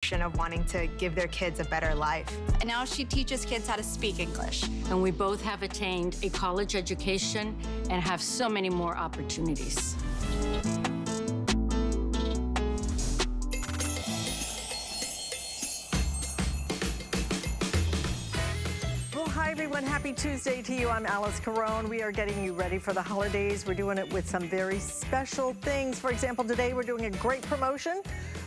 of wanting to give their kids a better life. And now she teaches kids how to speak English. And we both have attained a college education and have so many more opportunities. Hi everyone, happy Tuesday to you. I'm Alice Carone. We are getting you ready for the holidays. We're doing it with some very special things. For example, today we're doing a great promotion.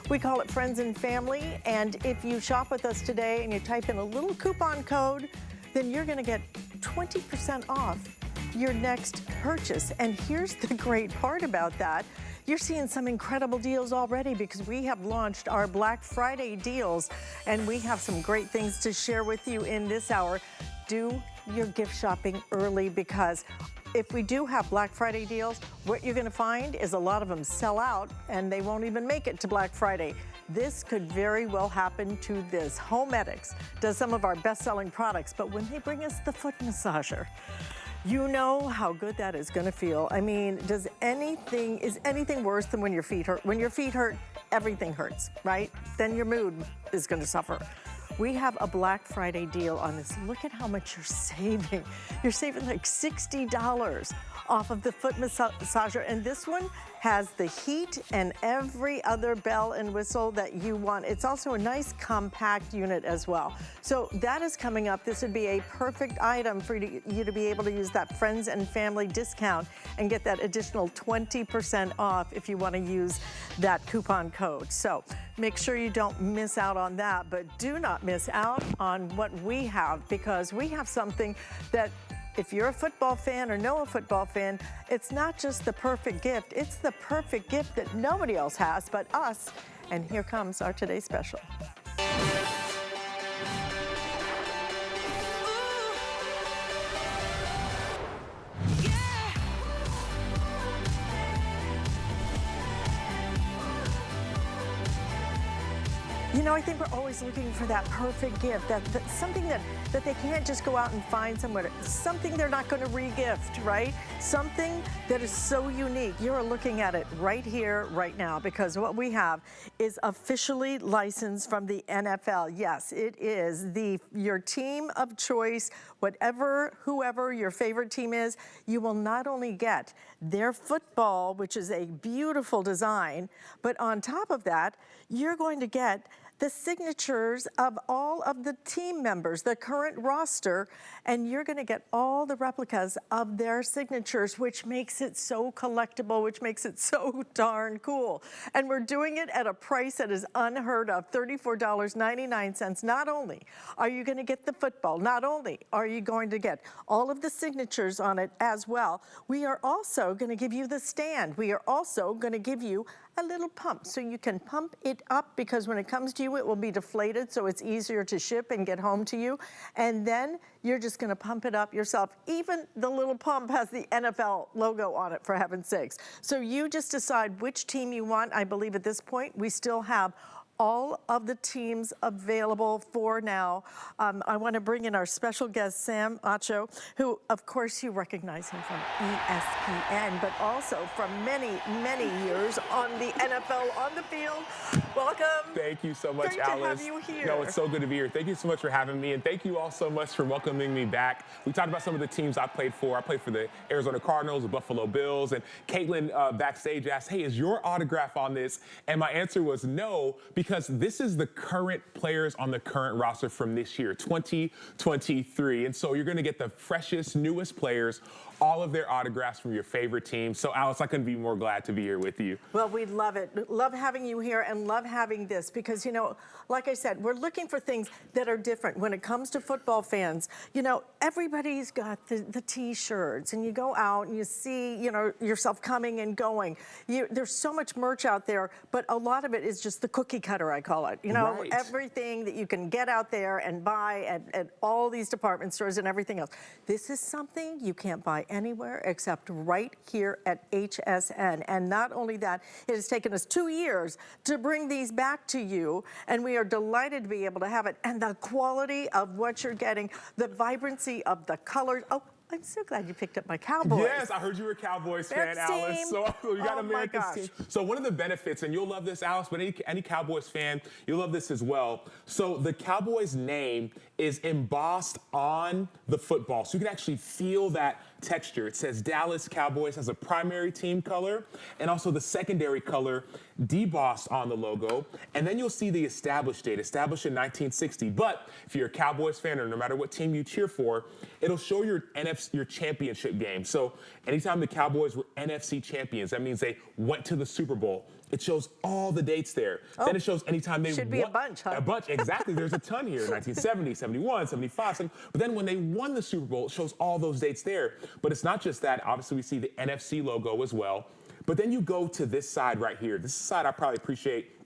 We call it Friends and Family. And if you shop with us today and you type in a little coupon code, then you're gonna get 20% off your next purchase. And here's the great part about that. You're seeing some incredible deals already because we have launched our Black Friday deals and we have some great things to share with you in this hour. Do your gift shopping early because if we do have Black Friday deals, what you're gonna find is a lot of them sell out and they won't even make it to Black Friday. This could very well happen to this. Homedics does some of our best-selling products, but when they bring us the foot massager, you know how good that is gonna feel. I mean, is anything worse than when your feet hurt? When your feet hurt, everything hurts, right? Then your mood is gonna suffer. We have a Black Friday deal on this. Look at how much you're saving. You're saving like $60 off of the foot massager. And this one has the heat and every other bell and whistle that you want. It's also a nice compact unit as well. So that is coming up. This would be a perfect item for you to be able to use that friends and family discount and get that additional 20% off if you want to use that coupon code. So make sure you don't miss out on that, but do not miss out on what we have because we have something that if you're a football fan or know a football fan, it's not just the perfect gift, it's the perfect gift that nobody else has but us. And here comes our today's special. You know, I think we're always looking for that perfect gift, that's something that they can't just go out and find somewhere, something they're not going to re-gift, right? Something that is so unique. You're looking at it right here, right now, because what we have is officially licensed from the NFL. Yes, it is your team of choice, whoever your favorite team is, you will not only get their football, which is a beautiful design, but on top of that, you're going to get the signatures of all of the team members, the current roster, and you're gonna get all the replicas of their signatures, which makes it so collectible, which makes it so darn cool. And we're doing it at a price that is unheard of, $34.99. Not only are you gonna get the football, not only are you going to get all of the signatures on it as well, we are also gonna give you the stand. We are also gonna give you a little pump so you can pump it up because when it comes to you, it will be deflated so it's easier to ship and get home to you. And then you're just gonna pump it up yourself. Even the little pump has the NFL logo on it, for heaven's sakes. So you just decide which team you want. I believe at this point, we still have all of the teams available for now. I want to bring in our special guest, Sam Acho, who, of course, you recognize him from ESPN, but also from many, many years on the NFL on the field. Welcome. Thank you so much, Great Alice. to have you here. No, it's so good to be here. Thank you so much for having me, and thank you all so much for welcoming me back. We talked about some of the teams I played for. I played for the Arizona Cardinals, the Buffalo Bills, and Caitlin backstage asked, hey, is your autograph on this? And my answer was no, because this is the current players on the current roster from this year, 2023. And so you're going to get the freshest, newest players, all of their autographs from your favorite team. So, Alice, I couldn't be more glad to be here with you. Well, we love it. Love having you here and love having this because, you know, like I said, we're looking for things that are different when it comes to football fans. You know, everybody's got the T-shirts and you go out and you see, you know, yourself coming and going. There's so much merch out there, but a lot of it is just the cookie cutter, I call it. You know, right. Everything that you can get out there and buy at all these department stores and everything else. This is something you can't buy anywhere except right here at HSN. And not only that, it has taken us 2 years to bring these back to you, and we are delighted to be able to have it. And the quality of what you're getting, the vibrancy of the colors. Oh, I'm so glad you picked up my Cowboys. Yes, I heard you were a Cowboys fan, Alice. Team. So you got Oh my America's gosh. team. So one of the benefits, and you'll love this, Alice, but any Cowboys fan, you'll love this as well. So the Cowboys name is embossed on the football. So you can actually feel that texture. It says Dallas Cowboys has a primary team color and also the secondary color debossed on the logo. And then you'll see the established date, established in 1960. But if you're a Cowboys fan or no matter what team you cheer for, it'll show your your championship game. So anytime the Cowboys were NFC champions, that means they went to the Super Bowl. It shows all the dates there. Oh, then it shows anytime they should be a bunch, huh? A bunch, exactly. There's a ton here, 1970, 71, 75. But then when they won the Super Bowl, it shows all those dates there. But it's not just that. Obviously, we see the NFC logo as well. But then you go to this side right here. This is the side I probably appreciate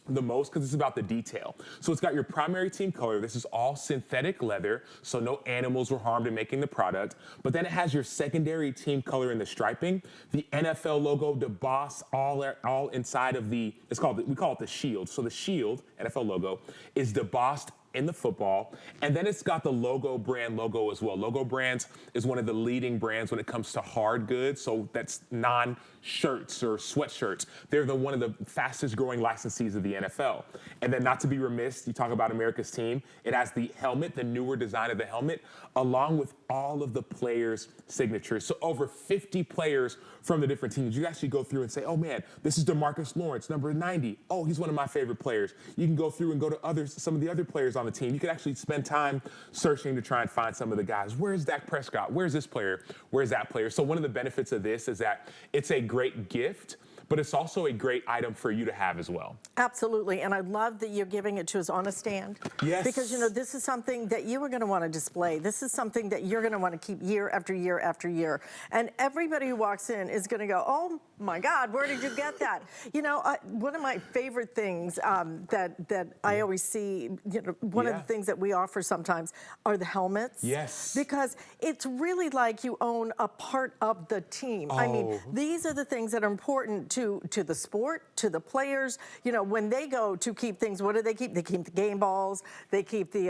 the most because it's about the detail. So it's got your primary team color. This is all synthetic leather, so no animals were harmed in making the product. But then it has your secondary team color in the striping, the NFL logo, the boss, all inside of we call it the shield. So the shield, NFL logo, is debossed in the football, and then it's got the Logo brand logo as well. Logo Brands is one of the leading brands when it comes to hard goods, so that's non-shirts or sweatshirts. They're one of the fastest growing licensees of the NFL. And then not to be remiss, you talk about America's team, it has the helmet, the newer design of the helmet, along with all of the players' signatures. So over 50 players from the different teams. You actually go through and say, oh man, this is DeMarcus Lawrence, number 90. Oh, he's one of my favorite players. You can go through and go to some of the other players on the team. You can actually spend time searching to try and find some of the guys. Where's Dak Prescott? Where's this player? Where's that player? So one of the benefits of this is that it's a great gift, but it's also a great item for you to have as well. Absolutely, and I love that you're giving it to us on a stand. Yes. Because, you know, this is something that you are going to want to display. This is something that you're going to want to keep year after year after year. And everybody who walks in is going to go, oh my God, where did you get that? You know, one of my favorite things that I always see, you know, one of the things that we offer sometimes are the helmets. Yes. Because it's really like you own a part of the team. I mean, these are the things that are important to the sport, to the players. You know, when they go to keep things, what do they keep? They keep the game balls. They keep the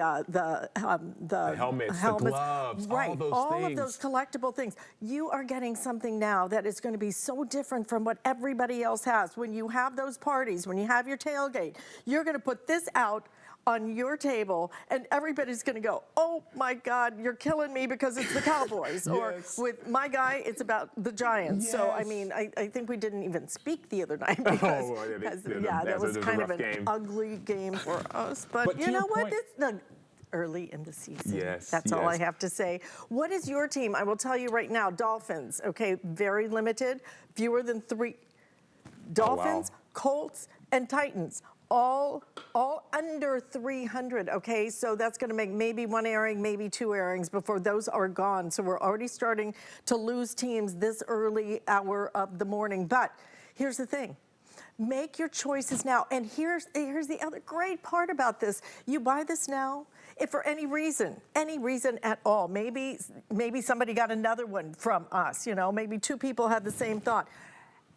helmets, the gloves, right? all those all things. of those collectible things. You are getting something now that is going to be so different from what everybody else has. When you have those parties, when you have your tailgate, you're going to put this out on your table, and everybody's going to go, oh my God, you're killing me because it's the Cowboys. Or with my guy, it's about the Giants. So, I mean, I think we didn't even speak the other night because, that was kind of an ugly game for us. But you know what? It's the early in the season. That's all I have to say. What is your team? I will tell you right now, Dolphins, okay, very limited, fewer than 3. Dolphins, Colts, and Titans. All under 300, okay? So that's gonna make maybe 1 airing, maybe 2 airings before those are gone. So we're already starting to lose teams this early hour of the morning. But here's the thing. Make your choices now. And here's the other great part about this. You buy this now, if for any reason at all, maybe somebody got another one from us, you know, maybe 2 people had the same thought,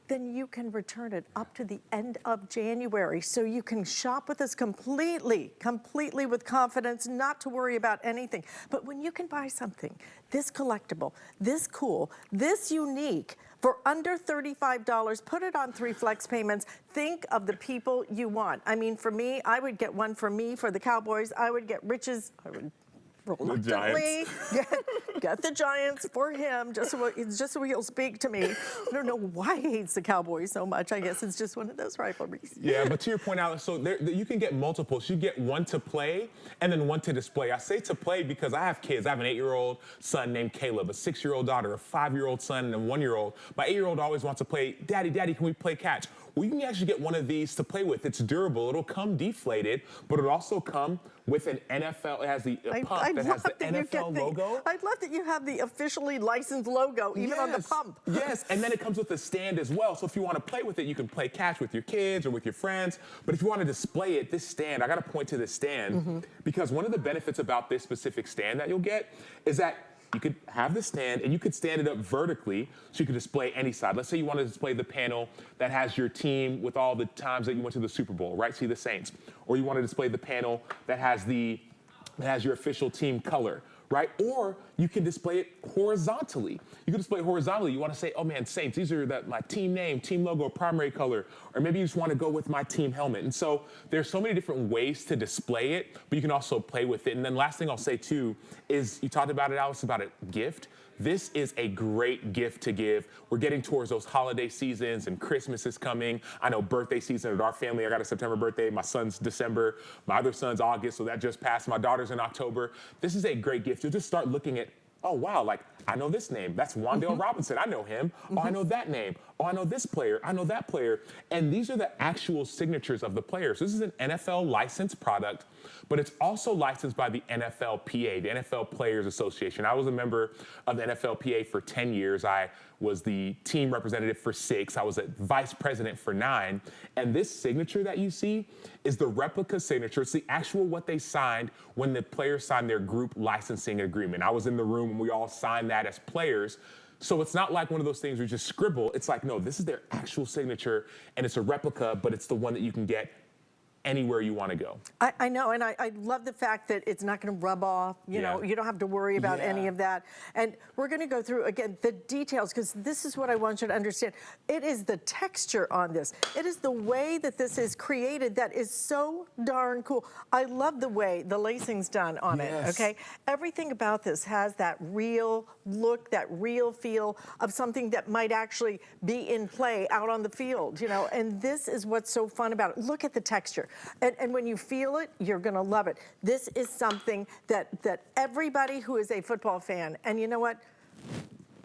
then you can return it up to the end of January. So you can shop with us completely with confidence, not to worry about anything. But when you can buy something this collectible, this cool, this unique, for under $35, put it on 3 flex payments. Think of the people you want. I mean, for me, I would get one for me, for the Cowboys. I would get Rich's, I would reluctantly get the Giants for him, just so he'll speak to me. I don't know why he hates the Cowboys so much. I guess it's just one of those rivalries. Yeah, but to your point, Alex, so you can get multiples. You get one to play and then one to display. I say to play because I have kids. I have an 8-year-old son named Caleb, a 6-year-old daughter, a 5-year-old son, and a 1-year-old. My 8-year-old always wants to play, Daddy, can we play catch? Well, you can actually get one of these to play with. It's durable. It'll come deflated, but it'll also come with an NFL. It has the pump that has the NFL logo. I love that you have the officially licensed logo, even on the pump. Yes, and then it comes with a stand as well. So if you want to play with it, you can play catch with your kids or with your friends. But if you want to display it, this stand, I got to point to this stand because one of the benefits about this specific stand that you'll get is that you could have the stand and you could stand it up vertically so you could display any side. Let's say you want to display the panel that has your team with all the times that you went to the Super Bowl, right? See the Saints. Or you want to display the panel that has your official team color, right? Or you can display it horizontally. You can display it horizontally. You want to say, oh man, Saints, these are my team name, team logo, primary color, or maybe you just want to go with my team helmet. And so there's so many different ways to display it, but you can also play with it. And then last thing I'll say too is, you talked about it, Alice, about a gift. This is a great gift to give. We're getting towards those holiday seasons, and Christmas is coming. I know birthday season at our family. I got a September birthday. My son's December. My other son's August, so that just passed. My daughter's in October. This is a great gift. You'll just start looking at, oh, wow, like, I know this name. That's Wan'Dale Robinson. I know him. Oh, I know that name. Oh, I know this player. I know that player. And these are the actual signatures of the players. This is an NFL licensed product, but it's also licensed by the NFLPA, the NFL Players Association. I was a member of the NFLPA for 10 years. I was the team representative for 6. I was a vice president for 9. And this signature that you see is the replica signature. It's the actual what they signed when the players signed their group licensing agreement. I was in the room when we all signed that as players. So it's not like one of those things where you just scribble. It's like, no, this is their actual signature, and it's a replica, but it's the one that you can get anywhere you want to go. I know, and I love the fact that it's not going to rub off. You know, you don't have to worry about any of that. And we're going to go through, again, the details, because this is what I want you to understand. It is the texture on this. It is the way that this is created that is so darn cool. I love the way the lacing's done on it, okay? Everything about this has that real look, that real feel of something that might actually be in play out on the field, you know? And this is what's so fun about it. Look at the texture. And when you feel it, you're going to love it. This is something that everybody who is a football fan, and you know what?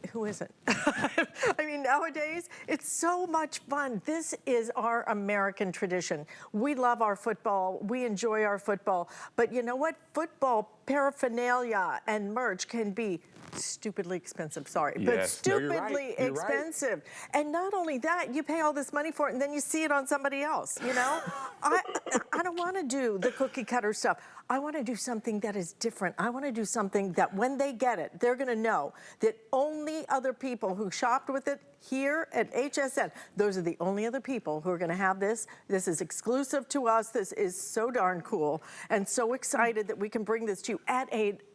Who isn't? I mean, nowadays, it's so much fun. This is our American tradition. We love our football. We enjoy our football. But you know what? Football paraphernalia and merch can be stupidly expensive, sorry, but stupidly expensive. And not only that, you pay all this money for it and then you see it on somebody else, you know? I don't want to do the cookie cutter stuff. I want to do something that is different. I want to do something that when they get it, they're going to know that only other people who shopped with it here at HSN, those are the only other people who are going to have this. This is exclusive to us. This is so darn cool, and so excited that we can bring this to you at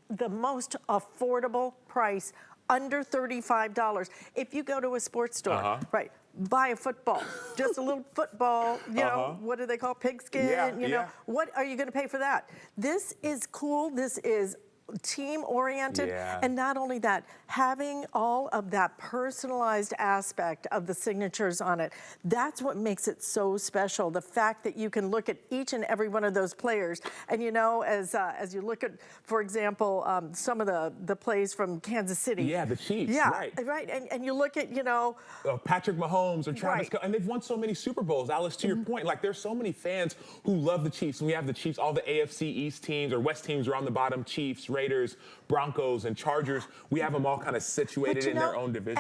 the most affordable price, under $35. If you go to a sports store, right, buy a football, just a little football, you know, what do they call pigskin? You know, what are you going to pay for that? This is cool. This is team oriented, and not only that, having all of that personalized aspect of the signatures on it, that's what makes it so special. The fact that you can look at each and every one of those players, and you know, as you look at, for example, some of the plays from Kansas City. The Chiefs, right, and you look at, you know, Patrick Mahomes or Travis, and they've won so many Super Bowls. Alice, to your point, like there's so many fans who love the Chiefs, and we have the Chiefs, all the AFC East teams or West teams are on the bottom, Chiefs, Raiders, Broncos, and Chargers. We have them all kind of situated in their own division.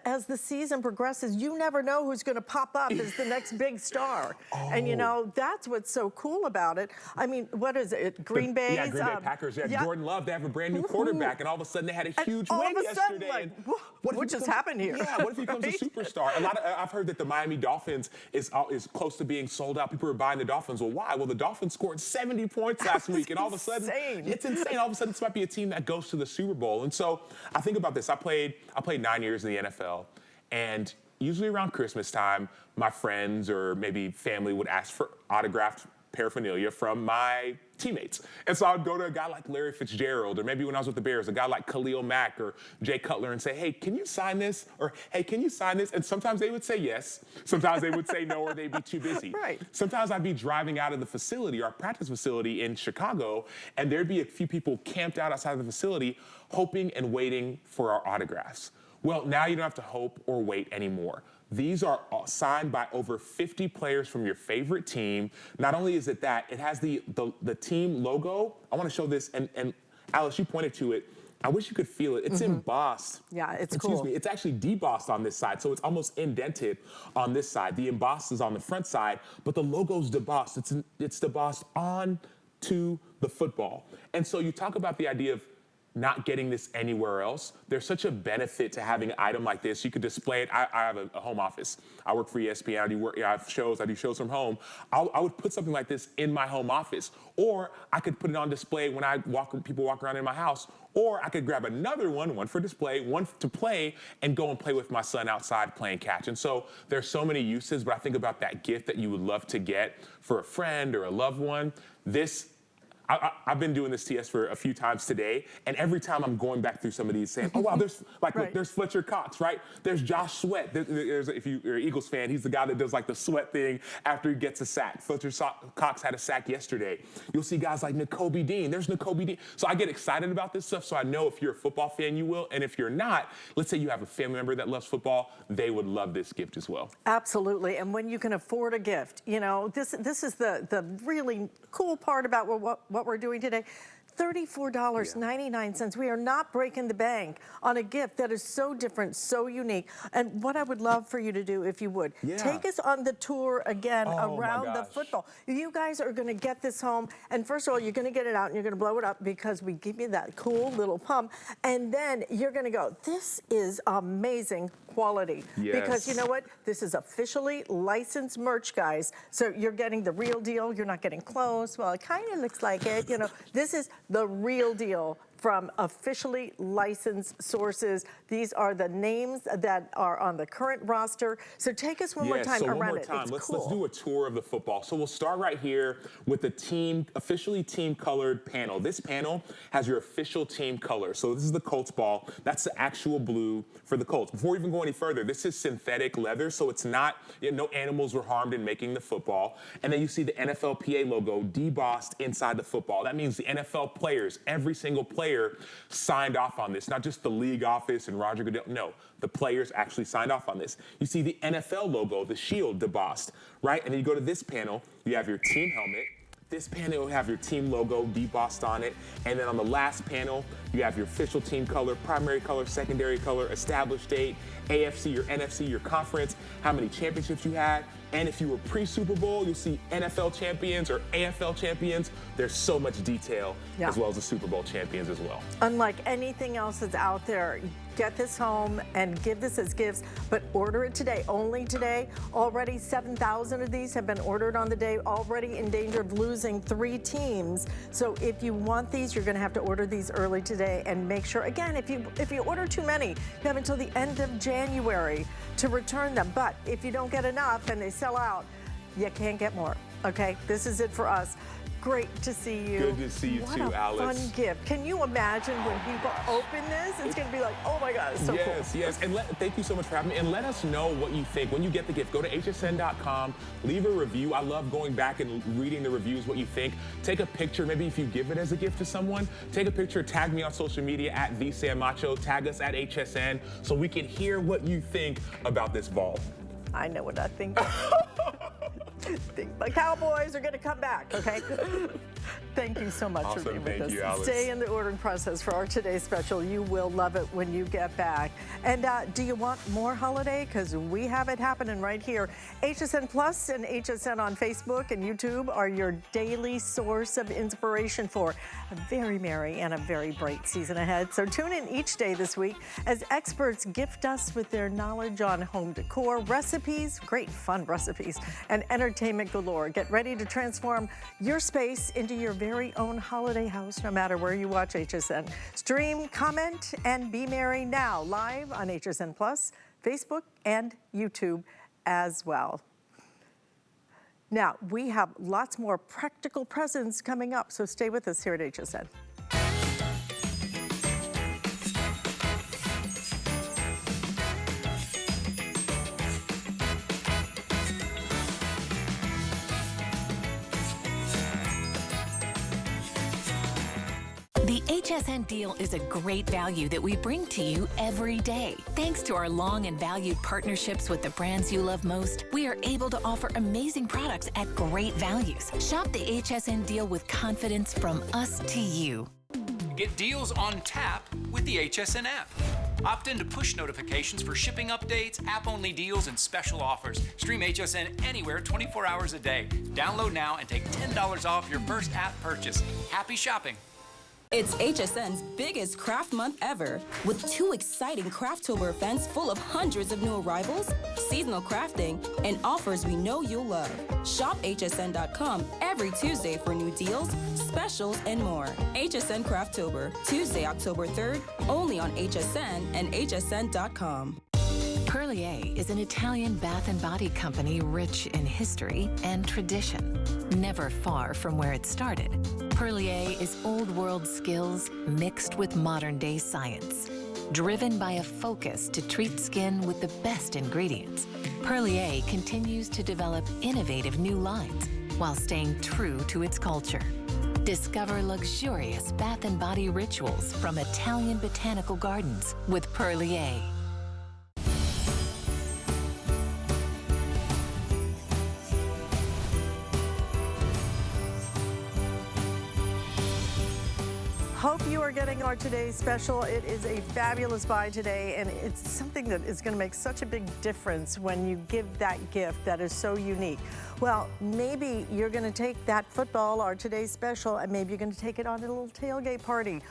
As the season progresses, you never know who's going to pop up as the next big star. And you know, that's what's so cool about it. I mean, what is it? Green Bay? Green Bay Packers. Jordan Love, they have a brand new quarterback, and all of a sudden they had a huge win yesterday. Like, what just happened here? What if he becomes a superstar? I've heard that the Miami Dolphins is close to being sold out. People are buying the Dolphins. Well, why? Well, the Dolphins scored 70 points last week, and all of a sudden, it's insane. All of a sudden, this might be a team that goes to the Super Bowl. And so I think about this. I played 9 years in the NFL, and usually around Christmas time, my friends or maybe family would ask for autographed paraphernalia from my teammates. And so I would go to a guy like Larry Fitzgerald, or maybe when I was with the Bears, a guy like Khalil Mack or Jay Cutler, and say, hey, can you sign this? Or, hey, can you sign this? And sometimes they would say yes. Sometimes they would say no, or they'd be too busy. Sometimes I'd be driving out of the facility, our practice facility in Chicago, and there'd be a few people camped out outside of the facility hoping and waiting for our autographs. Well, now you don't have to hope or wait anymore. These are signed by over 50 players from your favorite team. Not only is it that, it has the team logo. I want to show this, and Alice, you pointed to it. I wish you could feel it. It's embossed. Yeah, it's cool. Excuse me. It's actually debossed on this side, so it's almost indented on this side. The embossed is on the front side, but the logo's debossed. It's debossed on to the football. And so you talk about the idea of not getting this anywhere else. There's such a benefit to having an item like this. You could display it. I have a home office. I work for ESPN. I have shows. I do shows from home. I would put something like this in my home office, or I could put it on display when people walk around in my house, or I could grab another one for display, one to play, and go and play with my son outside playing catch. And so there's so many uses, but I think about that gift that you would love to get for a friend or a loved one. I've been doing this TS for a few times today, and every time I'm going back through some of these saying, oh, wow, there's look, there's Fletcher Cox, right? There's Josh Sweat. If you're an Eagles fan, he's the guy that does like the sweat thing after he gets a sack. Fletcher Cox had a sack yesterday. You'll see guys like Nakobe Dean. There's Nakobe Dean. So I get excited about this stuff, so I know if you're a football fan, you will. And if you're not, let's say you have a family member that loves football, they would love this gift as well. Absolutely. And when you can afford a gift, you know, this is the really cool part about what we're doing today. $34.99. We are not breaking the bank on a gift that is so different, so unique. And what I would love for you to do, if you would, take us on the tour again around the football. You guys are going to get this home, and first of all, you're going to get it out and you're going to blow it up because we give you that cool little pump, and then you're going to go, this is amazing quality. Because you know what? This is officially licensed merch, guys. So you're getting the real deal. You're not getting close. Well, it kind of looks like it. You know, this is the real deal from officially licensed sources. These are the names that are on the current roster. So take us one more time around it. Let's do a tour of the football. So we'll start right here with the officially team colored panel. This panel has your official team color. So this is the Colts ball. That's the actual blue for the Colts. Before we even go any further, this is synthetic leather, so it's not, no animals were harmed in making the football. And then you see the NFLPA logo debossed inside the football. That means the NFL players, every single player signed off on this, not just the league office and Roger Goodell. No, the players actually signed off on this. You see the NFL logo, the shield debossed, right? And then you go to this panel, you have your team helmet. This panel will have your team logo debossed on it. And then on the last panel, you have your official team color, primary color, secondary color, established date, AFC or NFC, your conference, how many championships you had. And if you were pre-Super Bowl, you'll see NFL champions or AFL champions. There's so much detail, as well as the Super Bowl champions as well. Unlike anything else that's out there, get this home and give this as gifts, but order it today, only today. Already 7,000 of these have been ordered on the day, already in danger of losing 3 teams. So if you want these, you're gonna have to order these early today and make sure, again, if you order too many, you have until the end of January to return them. But if you don't get enough and they sell out, you can't get more, okay? This is it for us. Great to see you. Good to see you too, Alice. What a fun gift. Can you imagine when people open this? It's going to be like, oh my God, it's so cool. Yes. And thank you so much for having me. And let us know what you think. When you get the gift, go to hsn.com, leave a review. I love going back and reading the reviews, what you think. Take a picture. Maybe if you give it as a gift to someone, take a picture, tag me on social media at @VSamMacho, tag us at HSN so we can hear what you think about this ball. I know what I think. The Cowboys are going to come back, okay? Thank you so much for being with us. Alice. Stay in the ordering process for our today's special. You will love it when you get back. And do you want more holiday? Because we have it happening right here. HSN Plus and HSN on Facebook and YouTube are your daily source of inspiration for a very merry and a very bright season ahead. So tune in each day this week as experts gift us with their knowledge on home decor, recipes, great fun recipes, and entertainment galore. Get ready to transform your space into your very own holiday house, no matter where you watch HSN. Stream, comment, and be merry now, live on HSN Plus, Facebook, and YouTube as well. Now, we have lots more practical presents coming up, so stay with us here at HSN. The HSN deal is a great value that we bring to you every day. Thanks to our long and valued partnerships with the brands you love most, we are able to offer amazing products at great values. Shop the HSN deal with confidence from us to you. Get deals on tap with the HSN app. Opt in to push notifications for shipping updates, app-only deals, and special offers. Stream HSN anywhere 24 hours a day. Download now and take $10 off your first app purchase. Happy shopping. It's HSN's biggest craft month ever, with 2 exciting Crafttober events full of hundreds of new arrivals, seasonal crafting, and offers we know you'll love. Shop hsn.com every Tuesday for new deals, specials, and more. HSN Crafttober, Tuesday, October 3rd, only on HSN and hsn.com. Perlier is an Italian bath and body company rich in history and tradition. Never far from where it started, Perlier is old world skills mixed with modern day science. Driven by a focus to treat skin with the best ingredients, Perlier continues to develop innovative new lines while staying true to its culture. Discover luxurious bath and body rituals from Italian botanical gardens with Perlier. Hope you are getting our today's special. It is a fabulous buy today, and it's something that is going to make such a big difference when you give that gift that is so unique. Well, maybe you're going to take that football, our today's special, and maybe you're going to take it on a little tailgate party.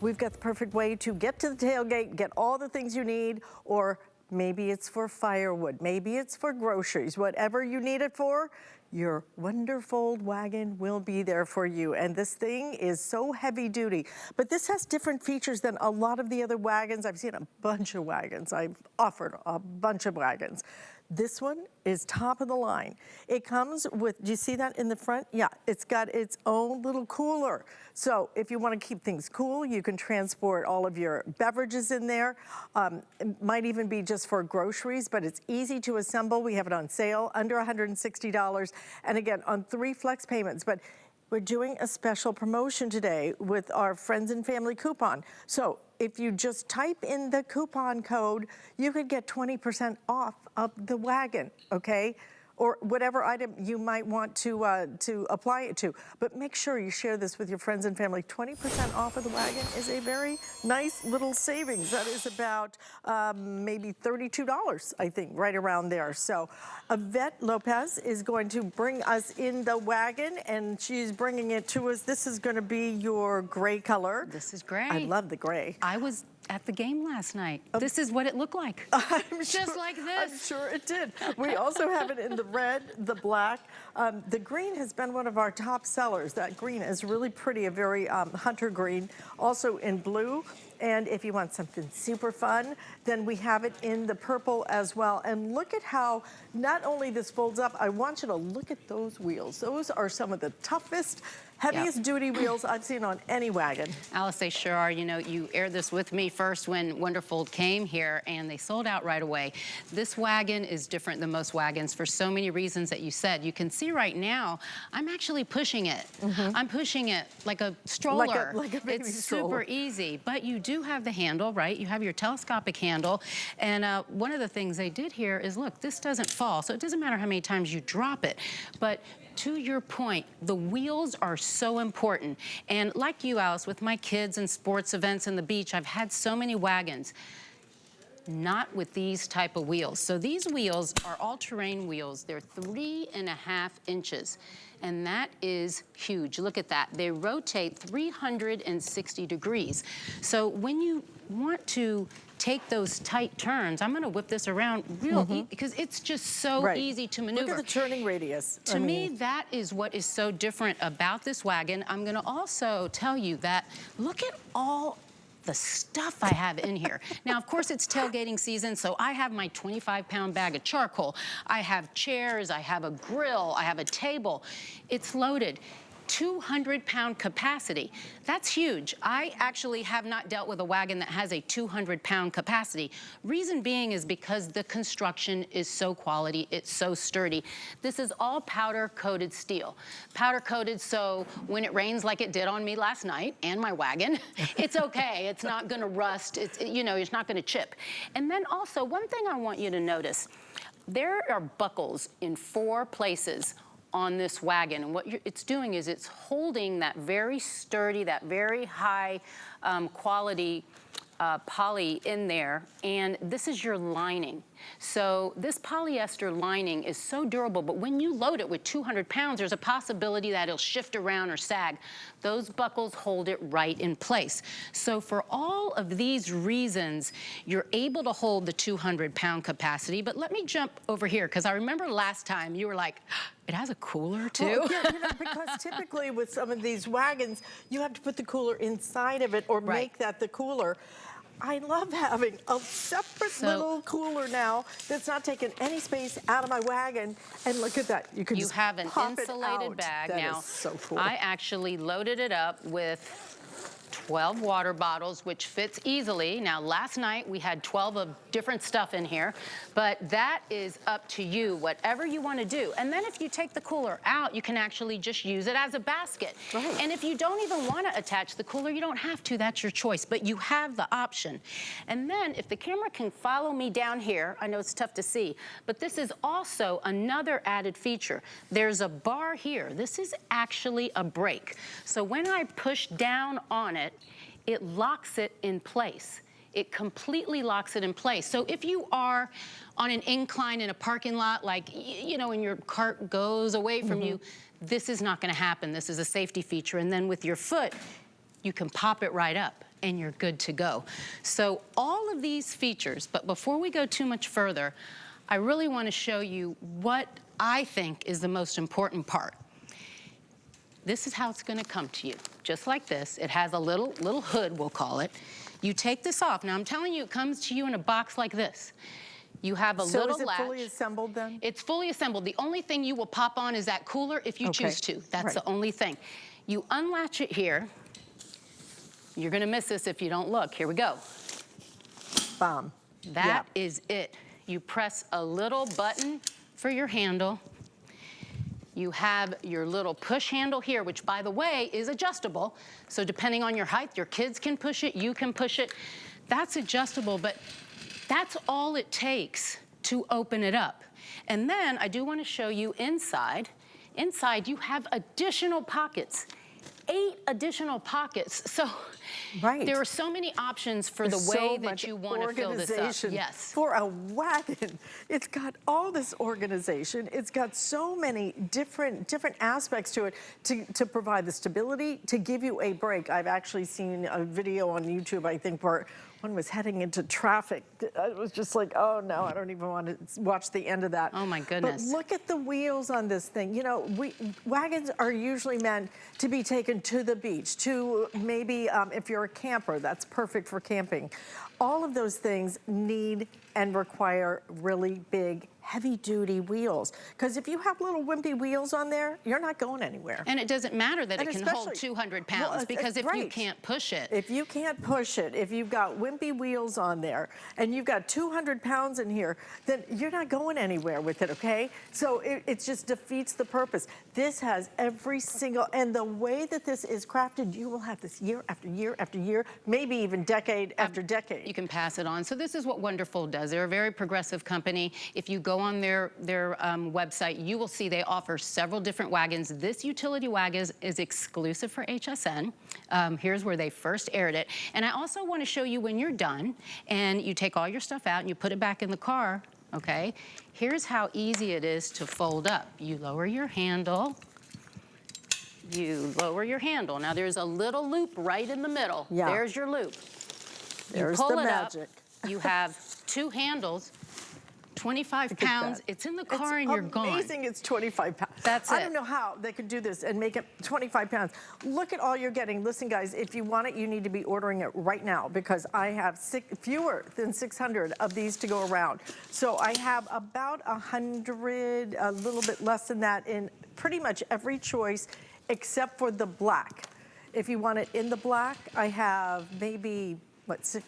We've got the perfect way to get to the tailgate, get all the things you need, or maybe it's for firewood, maybe it's for groceries, whatever you need it for. Your Wonderfold wagon will be there for you. And this thing is so heavy duty, but this has different features than a lot of the other wagons. I've seen a bunch of wagons. I've offered a bunch of wagons. This one is top of the line. It comes with, do you see that in the front? Yeah, it's got its own little cooler. So if you want to keep things cool, you can transport all of your beverages in there. It might even be just for groceries, but it's easy to assemble. We have it on sale, under $160. And again, on 3 flex payments. But we're doing a special promotion today with our friends and family coupon. So if you just type in the coupon code, you could get 20% off of the wagon, okay? Or whatever item you might want to apply it to. But make sure you share this with your friends and family. 20% off of the wagon is a very nice little savings. That is about maybe $32, I think, right around there. So Yvette Lopez is going to bring us in the wagon, and she's bringing it to us. This is going to be your gray color. This is gray. I love the gray. I was at the game last night. This is what it looked like. Just like this. I'm sure it did. We also have it in the red, the black. The green has been one of our top sellers. That green is really pretty, a very hunter green. Also in blue. And if you want something super fun, then we have it in the purple as well. And look at how not only this folds up, I want you to look at those wheels. Those are some of the toughest, heaviest duty wheels I've seen on any wagon. Alice, they sure are. You know, you aired this with me first when Wonderfold came here, and they sold out right away. This wagon is different than most wagons for so many reasons that you said. You can see right now, I'm actually pushing it. I'm pushing it like a stroller. Like a baby it's stroller. super easy, but you do have the handle, right? You have your telescopic handle, and one of the things they did here is, look, this doesn't fall, so it doesn't matter how many times you drop it, but to your point, the wheels are so important. And like you, Alice, with my kids and sports events and the beach, I've had so many wagons. Not with these type of wheels. So these wheels are all-terrain wheels. They're 3.5 inches. And that is huge. Look at that. They rotate 360 degrees. So when you want to take those tight turns, I'm gonna whip this around real easy because it's just so easy to maneuver. Look at the turning radius. To me, that is what is so different about this wagon. I'm gonna also tell you that, look at all the stuff I have in here. Now, of course, it's tailgating season, so I have my 25-pound bag of charcoal. I have chairs, I have a grill, I have a table. It's loaded. 200-pound capacity. That's huge. I actually have not dealt with a wagon that has a 200-pound capacity. Reason being is because the construction is so quality, it's so sturdy. This is all powder-coated steel. Powder-coated, so when it rains like it did on me last night and my wagon, it's okay. It's not gonna rust. You know, it's not gonna chip. And then also, one thing I want you to notice, there are buckles in 4 places on this wagon, and what it's doing is it's holding that very sturdy, that very high quality poly in there, and this is your lining. So this polyester lining is so durable, but when you load it with 200 pounds, there's a possibility that it'll shift around or sag. Those buckles hold it right in place. So for all of these reasons, you're able to hold the 200-pound capacity. But let me jump over here, because I remember last time you were like, it has a cooler too. Well, yeah, because typically with some of these wagons, you have to put the cooler inside of it or make that the cooler. I love having a separate little cooler now that's not taking any space out of my wagon. And look at that. You can just have an pop insulated it out. bag. That now, is so cool. I actually loaded it up with 12 water bottles, which fits easily. Now, last night we had 12 of different stuff in here, but that is up to you, whatever you want to do. And then if you take the cooler out, you can actually just use it as a basket. Right. And if you don't even want to attach the cooler, you don't have to. That's your choice, but you have the option. And then if the camera can follow me down here, I know it's tough to see, but this is also another added feature. There's a bar here. This is actually a brake. So when I push down on it, it locks it in place. It completely locks it in place. So if you are on an incline in a parking lot, like, you know, and your cart goes away from you, this is not gonna happen. This is a safety feature. And then with your foot, you can pop it right up and you're good to go. So all of these features, but before we go too much further, I really wanna show you what I think is the most important part. This is how it's gonna come to you, just like this. It has a little hood, we'll call it. You take this off. Now I'm telling you, it comes to you in a box like this. You have a little latch. So is it fully assembled then? It's fully assembled. The only thing you will pop on is that cooler if you choose to. That's the only thing. You unlatch it here. You're gonna miss this if you don't look. Here we go. Bam. That is it. You press a little button for your handle. You have your little push handle here, which by the way is adjustable. So depending on your height, your kids can push it, you can push it. That's adjustable, but that's all it takes to open it up. And then I do want to show you inside. Inside you have additional pockets. 8 additional pockets. So there are so many options for the way that you want to fill this up. Yes. For a wagon, it's got all this organization. It's got so many different aspects to it to provide the stability, to give you a break. I've actually seen a video on YouTube, I think, where one was heading into traffic. It was just like, oh no, I don't even want to watch the end of that. Oh my goodness. But look at the wheels on this thing. You know, wagons are usually meant to be taken to the beach, to maybe if you're a camper, that's perfect for camping. All of those things need and require really big, heavy-duty wheels. Because if you have little wimpy wheels on there, you're not going anywhere. And it doesn't matter that it can hold 200 pounds, because if you can't push it. If you can't push it, if you've got wimpy wheels on there, and you've got 200 pounds in here, then you're not going anywhere with it, okay? So it just defeats the purpose. This has every single, and the way that this is crafted, you will have this year after year after year, maybe even decade after decade. You can pass it on. So this is what Wonderful does. They're a very progressive company. If you go on their website, you will see they offer several different wagons. This utility wagon is exclusive for HSN. Here's where they first aired it. And I also want to show you when you're done and you take all your stuff out and you put it back in the car, okay? Here's how easy it is to fold up. You lower your handle. You lower your handle. Now there's a little loop right in the middle. Yeah. There's your loop. There's the magic. You have 2 handles, 25 pounds. It's in the car and you're gone. It's amazing it's 25 pounds. That's it. I don't know how they could do this and make it 25 pounds. Look at all you're getting. Listen, guys, if you want it, you need to be ordering it right now, because I have fewer than 600 of these to go around. So I have about 100, a little bit less than that, in pretty much every choice except for the black. If you want it in the black, I have maybe, what, 6?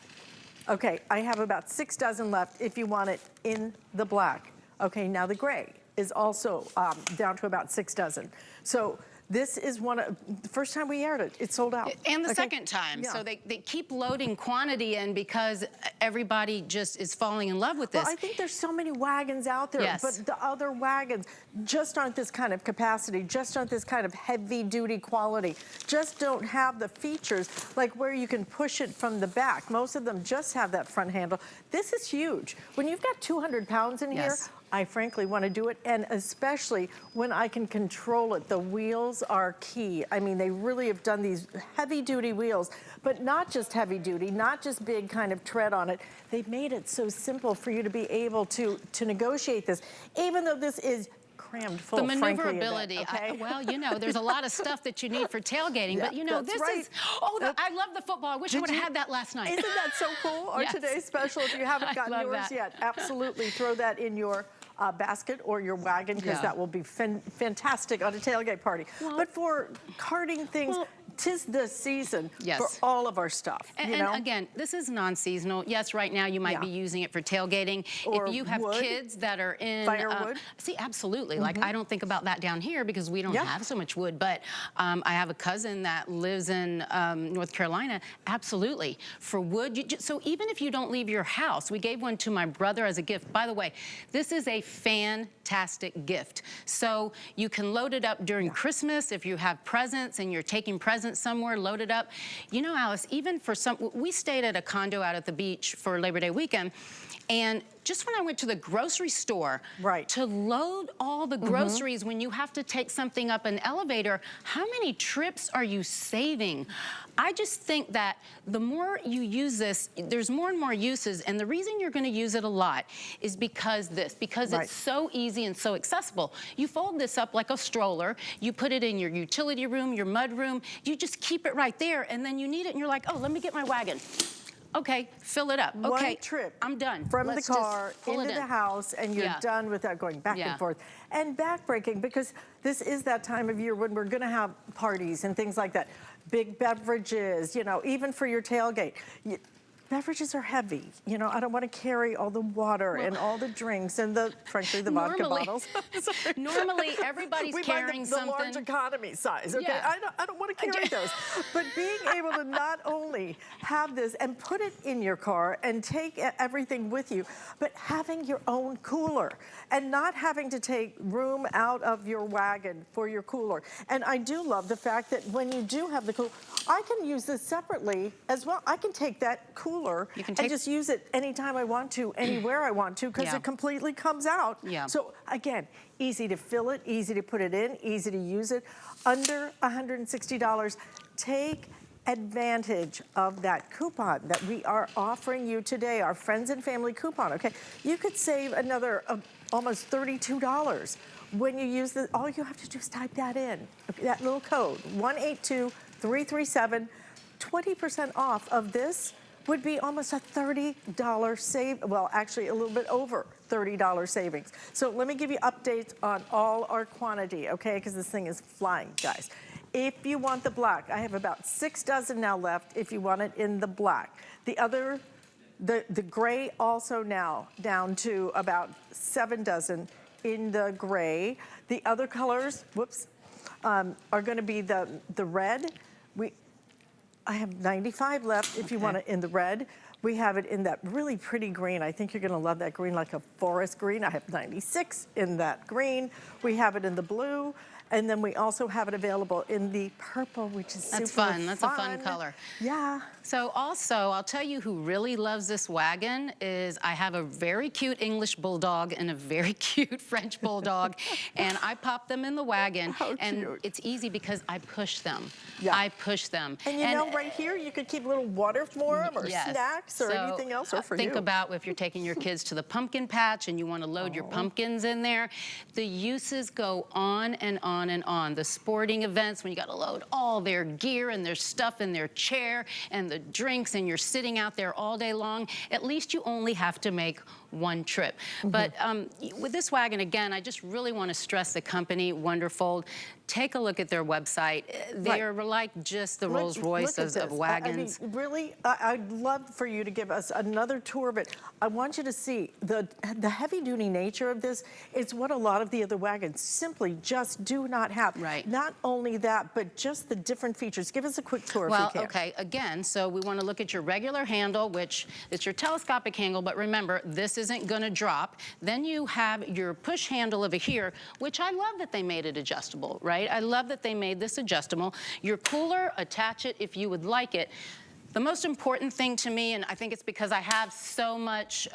Okay, I have about 6 dozen left if you want it in the black. Okay, now the gray is also down to about 6 dozen. So This is the first time we aired it, it sold out. And the second time. Yeah. So they keep loading quantity in because everybody just is falling in love with this. Well, I think there's so many wagons out there, Yes. but the other wagons just aren't this kind of capacity, just aren't this kind of heavy duty quality, just don't have the features like where you can push it from the back. Most of them just have that front handle. This is huge. When you've got 200 pounds in here, Yes. I frankly want to do it, and especially when I can control it. The wheels are key. I mean, they really have done these heavy-duty wheels, but not just heavy-duty, not just big kind of tread on it. They've made it so simple for you to be able to negotiate this, even though this is crammed full, The frankly, maneuverability. okay? Well, you know, there's a lot of stuff that you need for tailgating, Yeah, but you know, that's this right. is, I love the football. I wish I would have had that last night. Isn't that so cool? Our Yes. today's special, if you haven't I gotten love yours that. yet, absolutely throw that in your basket or your wagon, because Yeah. that will be fantastic on a tailgate party. But for carting things, tis the season Yes. for all of our stuff. And, you know? again, this is non-seasonal. Yes, right now you might be using it for tailgating. Or if you have wood. kids that are in Firewood. see, absolutely. Like, I don't think about that down here because we don't Yeah. have so much wood. But I have a cousin that lives in North Carolina. Absolutely, for wood. So even if you don't leave your house, we gave one to my brother as a gift. By the way, this is a fantastic gift. So you can load it up during Christmas if you have presents and you're taking presents somewhere, load it up. You know, Alice, even for we stayed at a condo out at the beach for Labor Day weekend, and just when I went to the grocery store to load all the groceries when you have to take something up an elevator, how many trips are you saving? I just think that the more you use this, there's more and more uses, and the reason you're gonna use it a lot is because it's so easy and so accessible. You fold this up like a stroller, you put it in your utility room, your mud room, you just keep it right there, and then you need it and you're like, oh, let me get my wagon. Okay, fill it up. Okay, One trip I'm done. from Let's the car just pull into it the in. house, and you're done without going back and forth. And backbreaking, because this is that time of year when we're gonna have parties and things like that. Big beverages, you know, even for your tailgate. Beverages are heavy. You know, I don't want to carry all the water and all the drinks and frankly, the vodka bottles. Normally, everybody's carrying the something. large economy size, okay? Yeah. I don't want to carry those. But being able to not only have this and put it in your car and take everything with you, but having your own cooler and not having to take room out of your wagon for your cooler. And I do love the fact that when you do have the cooler, I can use this separately as well. I can take that cooler and just use it anytime I want to, anywhere I want to, because it completely comes out. So again, easy to fill it, easy to put it in, easy to use it. Under $160. Take advantage of that coupon that we are offering you today, our friends and family coupon, okay? You could save another almost $32 when you use this. All you have to do is type that in, that little code, 182-337, 20% off of this would be almost a $30 save, well, actually a little bit over $30 savings. So let me give you updates on all our quantity, okay? Because this thing is flying, guys. If you want the black, I have about 6 dozen now left if you want it in the black. The other, the gray also now down to about 7 dozen in the gray. The other colors, are gonna be the red. I have 95 left if you want it in the red. We have it in that really pretty green. I think you're gonna love that green, like a forest green. I have 96 in that green. We have it in the blue. And then we also have it available in the purple, which is super fun. That's a fun color. Yeah. So also, I'll tell you who really loves this wagon is I have a very cute English bulldog and a very cute French bulldog, and I pop them in the wagon. And cute. it's easy because I push them. Yeah. I push them. And you know, right here, you could keep a little water for them, or snacks, or anything else, or for think you. about if you're taking your kids to the pumpkin patch and you want to load your pumpkins in there. The uses go on and on and on. The sporting events, when you got to load all their gear and their stuff in their chair and the drinks, and you're sitting out there all day long, at least you only have to make one trip. But with this wagon, again, I just really want to stress the company, Wonderfold. Take a look at their website. They are like just the Rolls Royce of wagons. I mean, really, I'd love for you to give us another tour of it. I want you to see the heavy-duty nature of this. It's what a lot of the other wagons simply just do not have. Right. Not only that, but just the different features. Give us a quick tour if you can. Okay, again, so we want to look at your regular handle, which is your telescopic handle, but remember, this isn't going to drop. Then you have your push handle over here, which I love that they made it adjustable, right? I love that they made this adjustable. Your cooler, attach it if you would like it. The most important thing to me, and I think it's because I have so much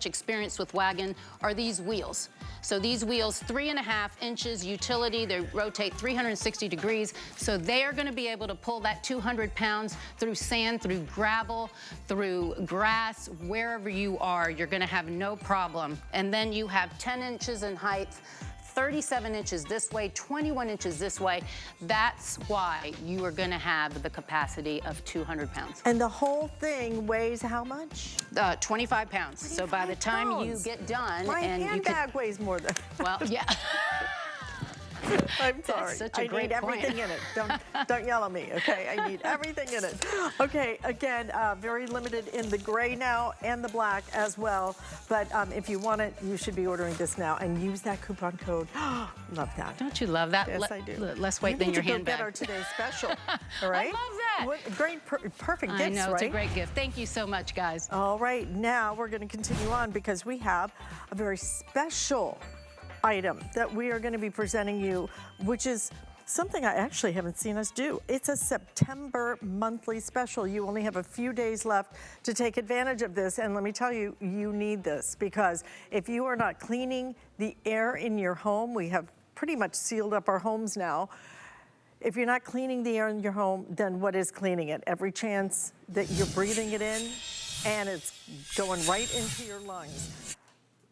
experience with wagon, are these wheels. So these wheels, 3.5 inches utility, they rotate 360 degrees. So they are gonna be able to pull that 200 pounds through sand, through gravel, through grass, wherever you are, you're gonna have no problem. And then you have 10 inches in height, 37 inches this way, 21 inches this way. That's why you are gonna have the capacity of 200 pounds. And the whole thing weighs how much? 25 pounds. So by the time you get done, my and handbag weighs more than. Well, yeah. I'm sorry. That's such a I great need everything in it. Don't yell at me, okay? I need everything in it. Okay, again, very limited in the gray now and the black as well. But if you want it, you should be ordering this now and use that coupon code. Love that. Don't you love that? Yes, I do. Less weight than your handbag. We need to go get our today's special. All right? I love that. What great, perfect gifts, I know, right? it's a great gift. Thank you so much, guys. All right, now we're going to continue on because we have a very special item that we are going to be presenting you, which is something I actually haven't seen us do. It's a September monthly special. You only have a few days left to take advantage of this, and let me tell you, you need this because if you are not cleaning the air in your home, we have pretty much sealed up our homes now. If you're not cleaning the air in your home, then what is cleaning it? Every chance that you're breathing it in and it's going right into your lungs.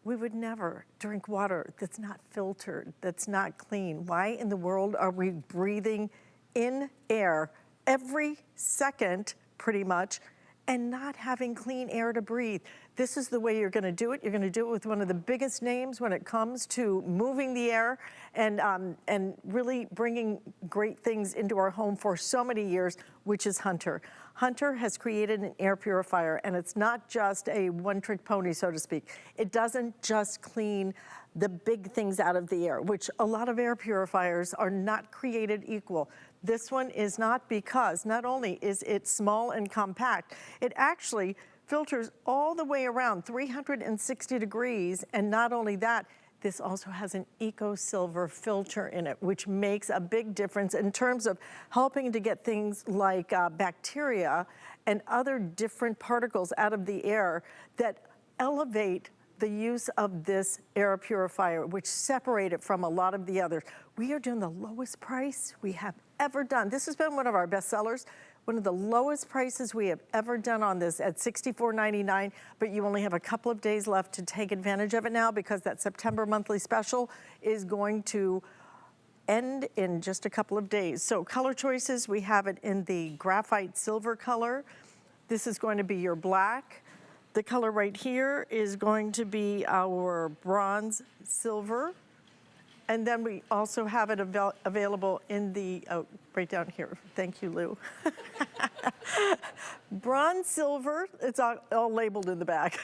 We would never drink water that's not filtered, that's not clean. Why in the world are we breathing in air every second, pretty much, and not having clean air to breathe? This is the way you're gonna do it. You're gonna do it with one of the biggest names when it comes to moving the air and really bringing great things into our home for so many years, which is Hunter. Hunter has created an air purifier, and it's not just a one-trick pony, so to speak. It doesn't just clean the big things out of the air, which a lot of air purifiers are not created equal. This one is not, because not only is it small and compact, it actually filters all the way around 360 degrees, and not only that, this also has an Eco Silver filter in it, which makes a big difference in terms of helping to get things like bacteria and other different particles out of the air that elevate the use of this air purifier, which separate it from a lot of the others. We are doing the lowest price we have ever done. This has been one of our best sellers. One of the lowest prices we have ever done on this at $64.99, but you only have a couple of days left to take advantage of it now because that September monthly special is going to end in just a couple of days. So color choices, we have it in the graphite silver color. This is going to be your black. The color right here is going to be our bronze silver. And then we also have it available in the, right down here. Thank you, Lou. Bronze silver, it's all labeled in the back.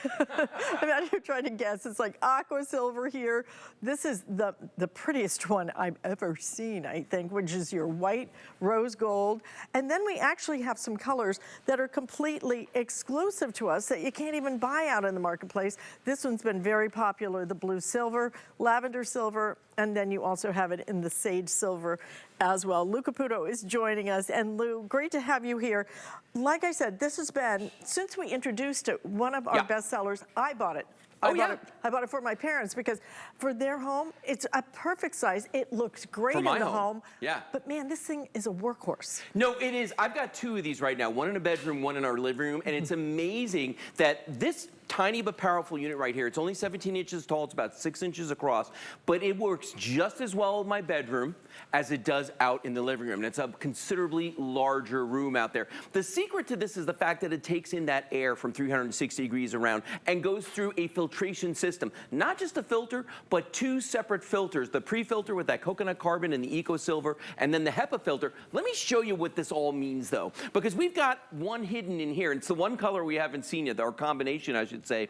I'm out here trying to guess. It's like aqua silver here. This is the prettiest one I've ever seen, I think, which is your white rose gold. And then we actually have some colors that are completely exclusive to us that you can't even buy out in the marketplace. This one's been very popular, the blue silver, lavender silver, and then you also have it in the sage silver as well. Lou Caputo is joining us. And Lou, great to have you here. Like I said, this has been, since we introduced it, one of our best sellers. I bought it. I bought it for my parents because for their home, it's a perfect size. It looks great in the home. Yeah. But man, this thing is a workhorse. No, it is. I've got two of these right now, one in a bedroom, one in our living room, and it's amazing that this tiny but powerful unit right here. It's only 17 inches tall. It's about 6 inches across, but it works just as well in my bedroom as it does out in the living room. And it's a considerably larger room out there. The secret to this is the fact that it takes in that air from 360 degrees around and goes through a filtration system. Not just a filter, but 2 separate filters. The pre-filter with that coconut carbon and the eco silver, and then the HEPA filter. Let me show you what this all means though, because we've got one hidden in here. It's the one color we haven't seen yet, or combination I should say,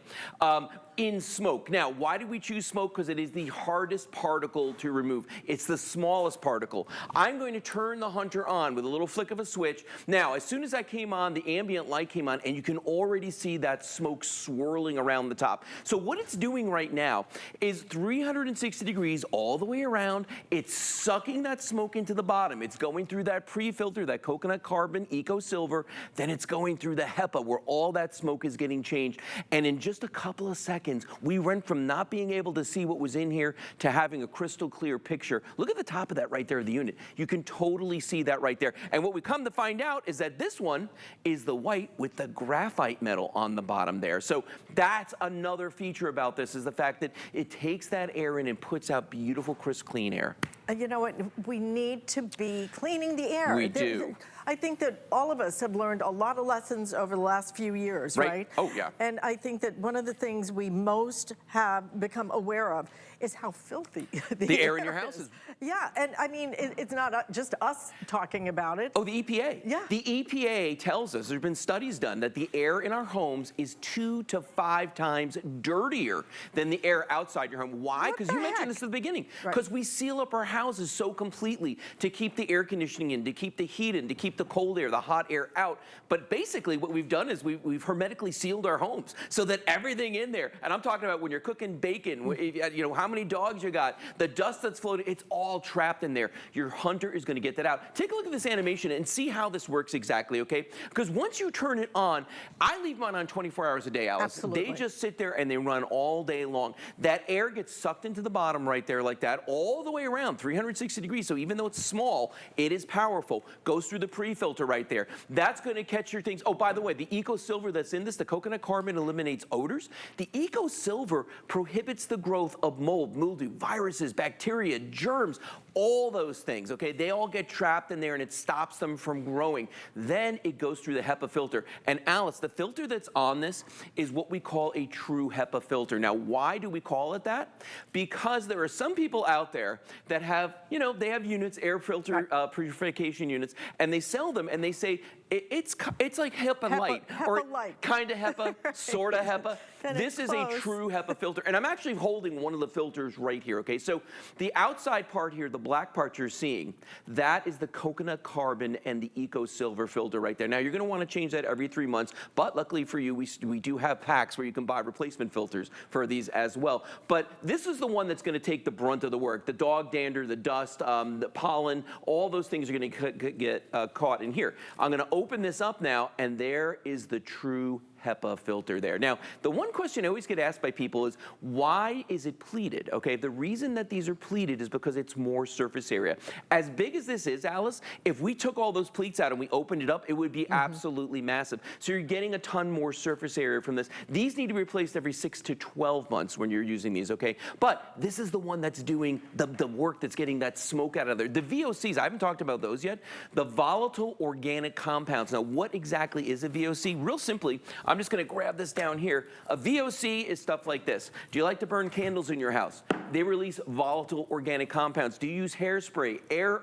in smoke. Now, why did we choose smoke? Because it is the hardest particle to remove. It's the smallest particle. I'm going to turn the Hunter on with a little flick of a switch. Now, as soon as I came on, the ambient light came on, and you can already see that smoke swirling around the top. So what it's doing right now is 360 degrees all the way around. It's sucking that smoke into the bottom. It's going through that pre-filter, that coconut carbon, eco silver, then it's going through the HEPA where all that smoke is getting changed. And in just a couple of seconds, we went from not being able to see what was in here to having a crystal clear picture. Look at the top of that right there of the unit. You can totally see that right there. And what we come to find out is that this one is the white with the graphite metal on the bottom there. So that's another feature about this, is the fact that it takes that air in and puts out beautiful, crisp, clean air. You know what? We need to be cleaning the air. We do. I think that all of us have learned a lot of lessons over the last few years, right? Oh, yeah. And I think that one of the things we most have become aware of is how filthy the air in your house is. Yeah, and I mean, it's not just us talking about it. Oh, the EPA. Yeah. The EPA tells us, there's been studies done, that the air in our homes is 2 to 5 times dirtier than the air outside your home. Why? Because you mentioned this at the beginning. Because we seal up our houses so completely to keep the air conditioning in, to keep the heat in, to keep the cold air, the hot air out. But basically what we've done is we've hermetically sealed our homes so that everything in there, and I'm talking about when you're cooking bacon, you know, how many dogs you got, the dust that's floating, it's all trapped in there. Your Hunter is going to get that out. Take a look at this animation and see how this works exactly, okay? Because once you turn it on, I leave mine on 24 hours a day, Alice. Absolutely. They just sit there and they run all day long. That air gets sucked into the bottom right there like that, all the way around, 360 degrees. So even though it's small, it is powerful. Goes through the pre-filter right there. That's going to catch your things. Oh, by the way, the eco silver that's in this, the coconut carbon, eliminates odors. The eco silver prohibits the growth of mold, mildew, viruses, bacteria, germs, all those things, okay? They all get trapped in there and it stops them from growing. Then it goes through the HEPA filter. And Alice, the filter that's on this is what we call a true HEPA filter. Now, why do we call it that? Because there are some people out there that have, you know, they have units, air filter purification units, and they sell them and they say, it's like HEPA light, or kind of HEPA, sort of HEPA. This is a true HEPA filter. And I'm actually holding one of the filters right here, okay? So the outside part here, the black part you're seeing, that is the coconut carbon and the eco silver filter right there. Now, you're going to want to change that every 3 months, but luckily for you, we do have packs where you can buy replacement filters for these as well. But this is the one that's going to take the brunt of the work. The dog dander, the dust, the pollen, all those things are going to get caught in here. I'm going to open this up now, and there is the true HEPA filter there. Now, the one question I always get asked by people is, why is it pleated? Okay, the reason that these are pleated is because it's more surface area. As big as this is, Alice, if we took all those pleats out and we opened it up, it would be absolutely massive. So you're getting a ton more surface area from this. These need to be replaced every 6 to 12 months when you're using these, okay? But this is the one that's doing the work that's getting that smoke out of there. The VOCs, I haven't talked about those yet. The volatile organic compounds. Now, what exactly is a VOC? Real simply, I'm just going to grab this down here. A VOC is stuff like this. Do you like to burn candles in your house? They release volatile organic compounds. Do you use hairspray, air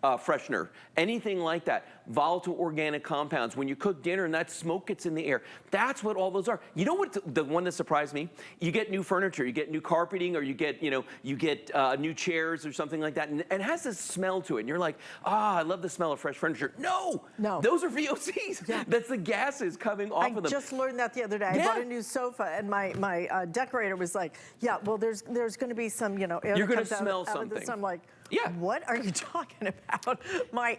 freshener, anything like that? Volatile organic compounds. When you cook dinner and that smoke gets in the air, that's what all those are. You know what the one that surprised me? You get new furniture, you get new carpeting, or you get new chairs or something like that, and it has this smell to it, and you're like, I love the smell of fresh furniture. No, those are VOCs. Yeah. That's the gases coming off of them. I just learned that the other day. I bought a new sofa, and my decorator was like, yeah, well, there's going to be some, air you're that going to comes smell out something. Of this. I'm like, yeah. What are you talking about?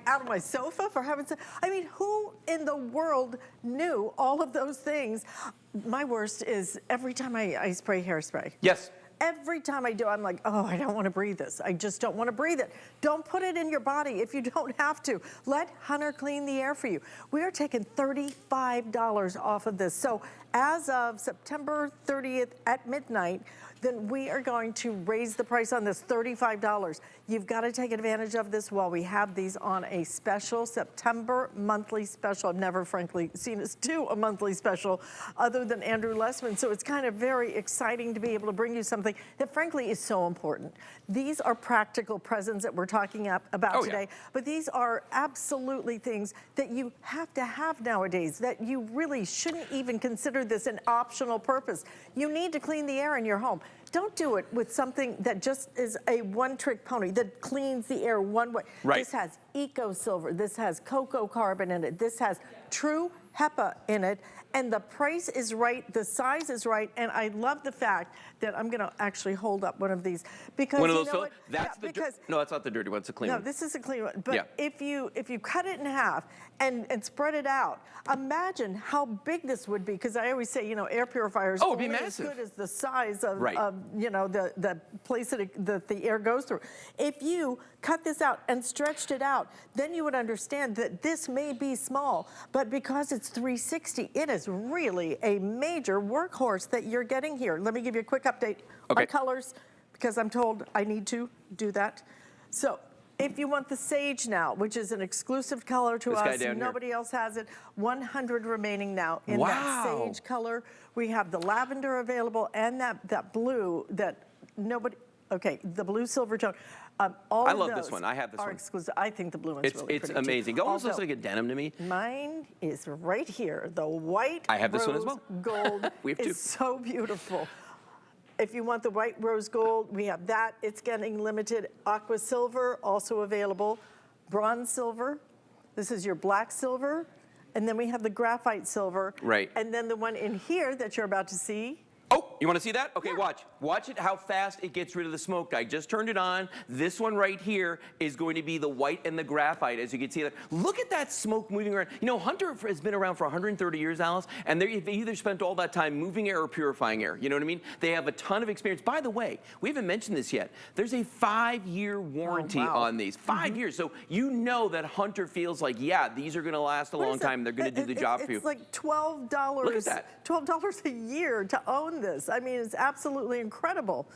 Out of my sofa, for heaven's sake? I mean, who in the world knew all of those things? My worst is every time I spray hairspray. Yes. every time I do, I'm like, oh, I don't want to breathe this. I just don't want to breathe it. Don't put it in your body if you don't have to. Let Hunter clean the air for you. We are taking $35 off of this. So as of September 30th at midnight, then we are going to raise the price on this, $35. You've got to take advantage of this while we have these on a special September monthly special. I've never, frankly, seen us do a monthly special other than Andrew Lessman. So it's kind of very exciting to be able to bring you something that, frankly, is so important. These are practical presents that we're talking about today, but these are absolutely things that you have to have nowadays, that you really shouldn't even consider this an optional purpose. You need to clean the air in your home. Don't do it with something that just is a one-trick pony that cleans the air one way. Right. This has Eco Silver. This has cocoa carbon in it. This has True HEPA in it. And the price is right, the size is right, and I love the fact that I'm gonna actually hold up one of these because one of you those know what? That's yeah, no, that's not the dirty one, it's a clean one. No, this is a clean one. But if you cut it in half and spread it out, imagine how big this would be, because I always say, you know, air purifiers it'd be only massive. as good as the size of, Right. you know, the place that the air goes through. If you cut this out and stretched it out, then you would understand that this may be small, but because it's 360, it is really a major workhorse that you're getting here. Let me give you a quick update on colors, because I'm told I need to do that. So if you want the sage now, which is an exclusive color to us, nobody else has it, 100 remaining now in that sage color. We have the lavender available and that blue that nobody, the blue silver tone. All I of love those this one. I have this are one. exclusive. I think the blue one's really It's pretty amazing. It almost looks like a denim to me. Mine is right here. The white I have this one as rose well. gold We have two. is so beautiful. If you want the white rose gold, we have that. It's getting limited. Aqua silver, also available. Bronze silver. This is your black silver. And then we have the graphite silver. Right. And then the one in here that you're about to see. Oh, you want to see that? Okay, watch. Watch it, how fast it gets rid of the smoke. I just turned it on. This one right here is going to be the white and the graphite, as you can see. Look at that smoke moving around. You know, Hunter has been around for 130 years, Alice, and they either spent all that time moving air or purifying air. You know what I mean? They have a ton of experience. By the way, we haven't mentioned this yet. There's a 5-year warranty on these. 5 years. So you know that Hunter feels like, yeah, these are going to last a long time. They're going to do the job for you. It's like $12. Look at that. $12 a year to own this. I mean, it's absolutely incredible.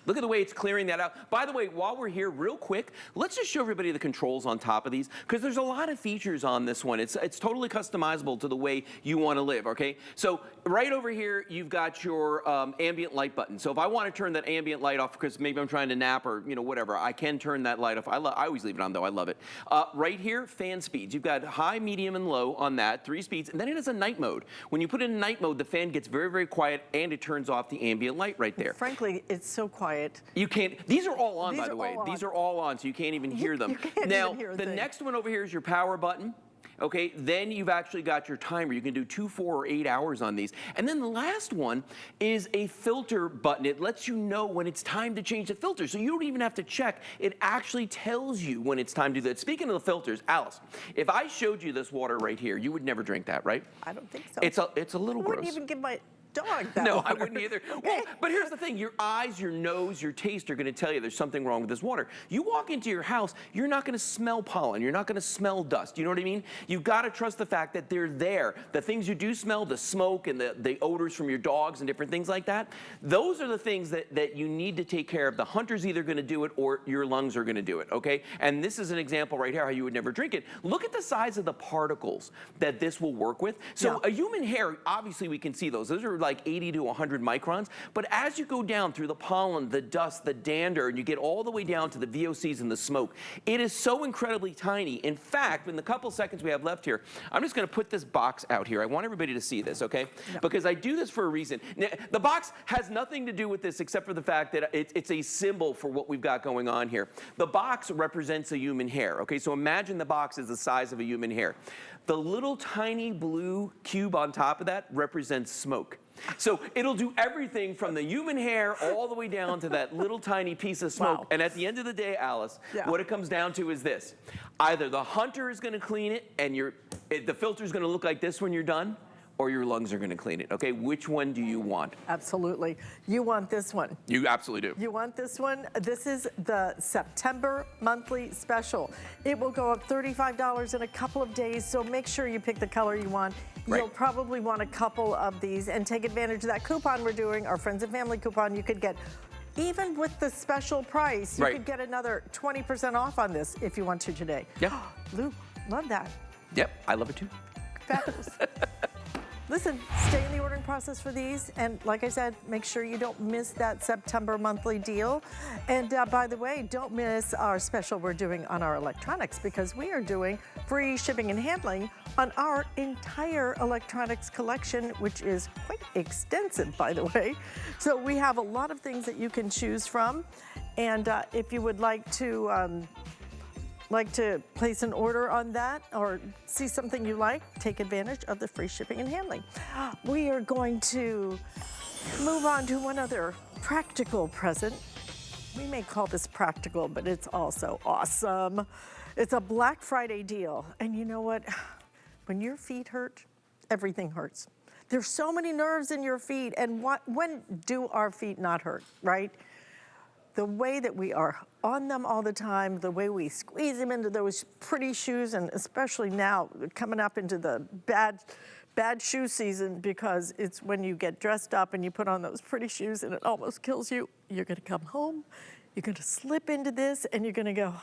Look at the way it's clearing that out. By the way, while we're here, real quick, let's just show everybody the controls on top of these, because there's a lot of features on this one. It's totally customizable to the way you want to live, okay? So right over here, you've got your ambient light button. So if I want to turn that ambient light off because maybe I'm trying to nap or, you know, whatever, I can turn that light off. I always leave it on, though. I love it. Right here, fan speeds. You've got high, medium, and low on that, 3 speeds. And then it has a night mode. When you put it in night mode, the fan gets very, very quiet, and it turns off the ambient light right there. Frankly, it's so quiet. You can't, these are all on, by the way. These are all on, so you can't even hear them. You can't now, even hear a the thing. next one over here is your power button. Okay, then you've actually got your timer. You can do 2, 4, or 8 hours on these. And then the last one is a filter button. It lets you know when it's time to change the filter. So you don't even have to check. It actually tells you when it's time to do that. Speaking of the filters, Alice, if I showed you this water right here, you would never drink that, right? I don't think so. It's a little gross. I wouldn't even give my dog that No, water. I wouldn't either. Well, but here's the thing. Your eyes, your nose, your taste are going to tell you there's something wrong with this water. You walk into your house, you're not going to smell pollen. You're not going to smell dust. You know what I mean? You've got to trust the fact that they're there. The things you do smell, the smoke and the odors from your dogs and different things like that, those are the things that you need to take care of. The Hunter's either going to do it or your lungs are going to do it, okay? And this is an example right here how you would never drink it. Look at the size of the particles that this will work with. So a human hair, obviously we can see those. Those are like 80 to 100 microns. But as you go down through the pollen, the dust, the dander, and you get all the way down to the VOCs and the smoke, it is so incredibly tiny. In fact, in the couple seconds we have left here, I'm just going to put this box out here. I want everybody to see this, okay? Because I do this for a reason. Now, the box has nothing to do with this except for the fact that it's a symbol for what we've got going on here. The box represents a human hair, okay? So imagine the box is the size of a human hair. The little tiny blue cube on top of that represents smoke. So it'll do everything from the human hair all the way down to that little tiny piece of smoke. Wow. And at the end of the day, Alice, what it comes down to is this. Either the Hunter is going to clean it and the filter is going to look like this when you're done, or your lungs are gonna clean it, okay? Which one do you want? Absolutely. You want this one. You absolutely do. You want this one? This is the September monthly special. It will go up $35 in a couple of days, so make sure you pick the color you want. Right. You'll probably want a couple of these and take advantage of that coupon we're doing, our Friends and Family coupon. You could get, even with the special price, you could get another 20% off on this if you want to today. Yep. Lou, love that. Yep, I love it too. Fabulous. Listen, stay in the ordering process for these. And like I said, make sure you don't miss that September monthly deal. And by the way, don't miss our special we're doing on our electronics, because we are doing free shipping and handling on our entire electronics collection, which is quite extensive, by the way. So we have a lot of things that you can choose from. And if you would like to place an order on that or see something you like, take advantage of the free shipping and handling. We are going to move on to one other practical present. We may call this practical, but it's also awesome. It's a Black Friday deal. And you know what? When your feet hurt, everything hurts. There's so many nerves in your feet. And when do our feet not hurt, right? The way that we are on them all the time, the way we squeeze them into those pretty shoes, and especially now coming up into the bad shoe season, because it's when you get dressed up and you put on those pretty shoes and it almost kills you. You're gonna come home, you're gonna slip into this, and you're gonna go,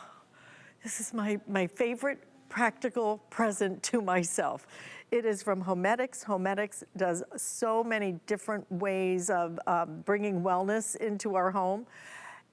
this is my favorite practical present to myself. It is from Homedics. Homedics does so many different ways of bringing wellness into our home.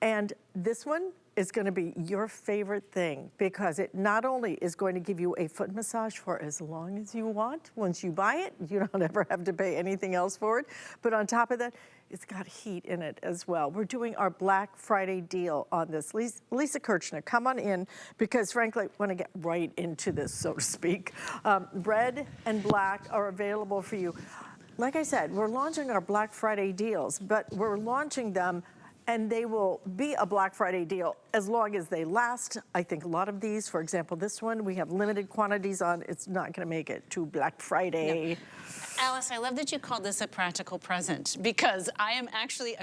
And this one is going to be your favorite thing, because it not only is going to give you a foot massage for as long as you want. Once you buy it, you don't ever have to pay anything else for it. But on top of that, it's got heat in it as well. We're doing our Black Friday deal on this. Lisa Kirchner, come on in, because frankly, I want to get right into this, so to speak. Red and black are available for you. Like I said, we're launching our Black Friday deals, but we're launching them and they will be a Black Friday deal as long as they last. I think a lot of these, for example, this one, we have limited quantities on. It's not gonna make it to Black Friday. No. Alice, I love that you called this a practical present, because I'm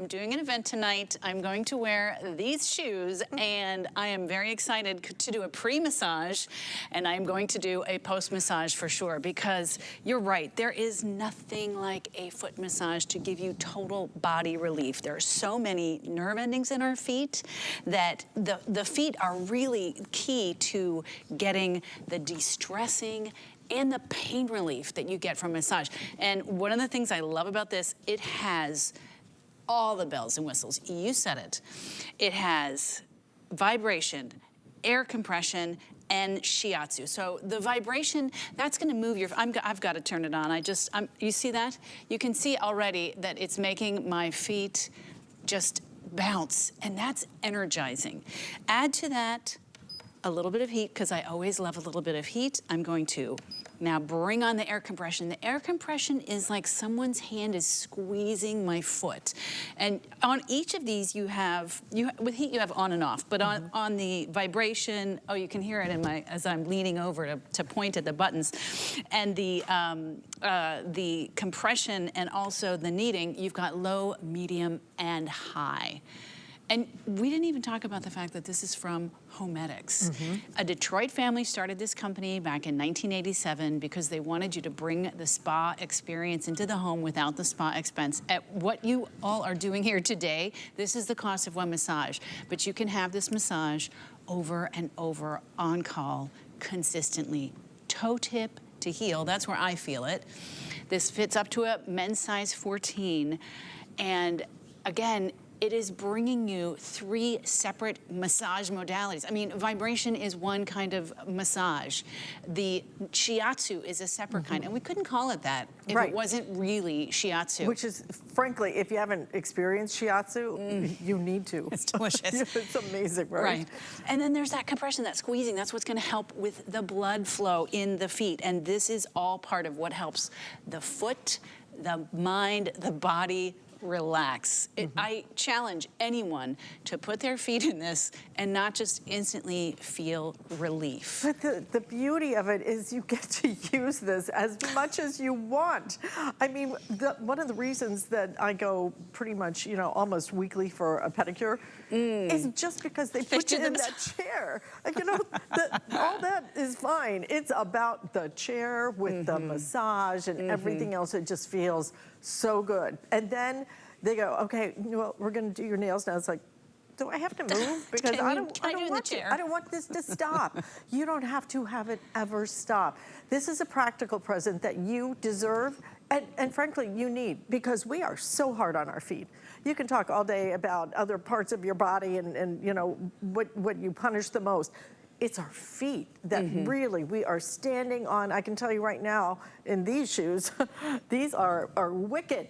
doing an event tonight. I'm going to wear these shoes, and I am very excited to do a pre-massage, and I'm going to do a post-massage for sure, because you're right, there is nothing like a foot massage to give you total body relief. There are so many nerve endings in our feet that the feet are really key to getting the de-stressing and the pain relief that you get from massage. And one of the things I love about this, it has all the bells and whistles. You said it. It has vibration, air compression, and shiatsu. So the vibration, that's gonna move your, I've got to turn it on. You see that? You can see already that it's making my feet just bounce, and that's energizing. Add to that a little bit of heat, because I always love a little bit of heat. I'm going to now bring on the air compression. The air compression is like someone's hand is squeezing my foot. And on each of these with heat you have on and off, but on the vibration, oh, you can hear it as I'm leaning over to point at the buttons. And the compression and also the kneading, you've got low, medium, and high. And we didn't even talk about the fact that this is from Homedics. A Detroit family started this company back in 1987 because they wanted you to bring the spa experience into the home without the spa expense. At what you all are doing here today, this is the cost of one massage, but you can have this massage over and over on call consistently. Toe tip to heel, that's where I feel it. This fits up to a men's size 14. And again, it is bringing you 3 separate massage modalities. I mean, vibration is one kind of massage. The shiatsu is a separate kind, and we couldn't call it that if it wasn't really shiatsu. Which is, frankly, if you haven't experienced shiatsu, you need to. It's delicious. It's amazing, right? And then there's that compression, that squeezing. That's what's gonna help with the blood flow in the feet. And this is all part of what helps the foot, the mind, the body relax. I challenge anyone to put their feet in this and not just instantly feel relief. But the beauty of it is you get to use this as much as you want. I mean, one of the reasons that I go pretty much, you know, almost weekly for a pedicure is just because they put you in that chair. You know, all that is fine. It's about the chair with the massage and everything else. It just feels so good. And then they go, okay, well, we're going to do your nails now. It's like, do I have to move? Because I don't want this to stop. You don't have to have it ever stop. This is a practical present that you deserve and frankly, you need, because we are so hard on our feet. You can talk all day about other parts of your body and you know, what you punish the most. It's our feet that really we are standing on. I can tell you right now, in these shoes, these are wicked,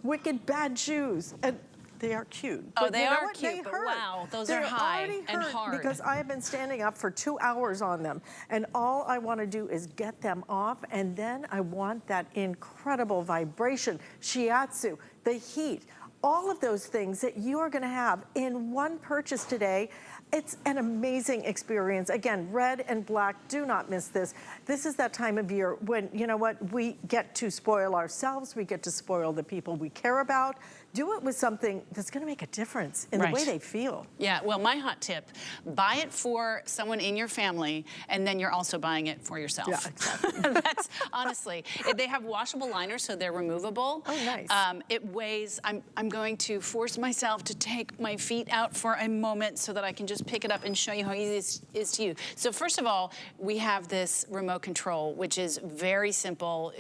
wicked bad shoes. And they are cute. Oh, they are what? cute, They but hurt. wow, those They're are high already and hurt hard. because I have been standing up for 2 hours on them, and all I want to do is get them off, and then I want that incredible vibration, shiatsu, the heat, all of those things that you are going to have in one purchase today. It's an amazing experience. Again, red and black, do not miss this. This is that time of year when, you know what, we get to spoil ourselves, we get to spoil the people we care about. Do it with something that's gonna make a difference in the way they feel. Yeah, well, my hot tip, buy it for someone in your family, and then you're also buying it for yourself. Yeah, exactly. That's, honestly, they have washable liners, so they're removable. Oh, nice. It weighs, I'm going to force myself to take my feet out for a moment so that I can just pick it up and show you how easy it is to use. So first of all, we have this remote control, which is very simple.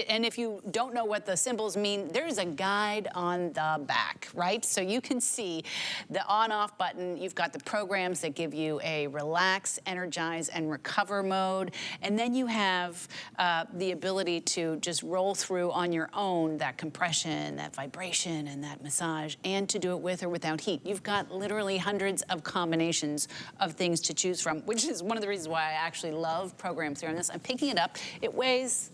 And if you don't know what the symbols mean, there's a guide on the back, right? So you can see the on-off button. You've got the programs that give you a relax, energize, and recover mode. And then you have the ability to just roll through on your own that compression, that vibration, and that massage, and to do it with or without heat. You've got literally hundreds of combinations of things to choose from, which is one of the reasons why I actually love Program 3 on this. I'm picking it up. It weighs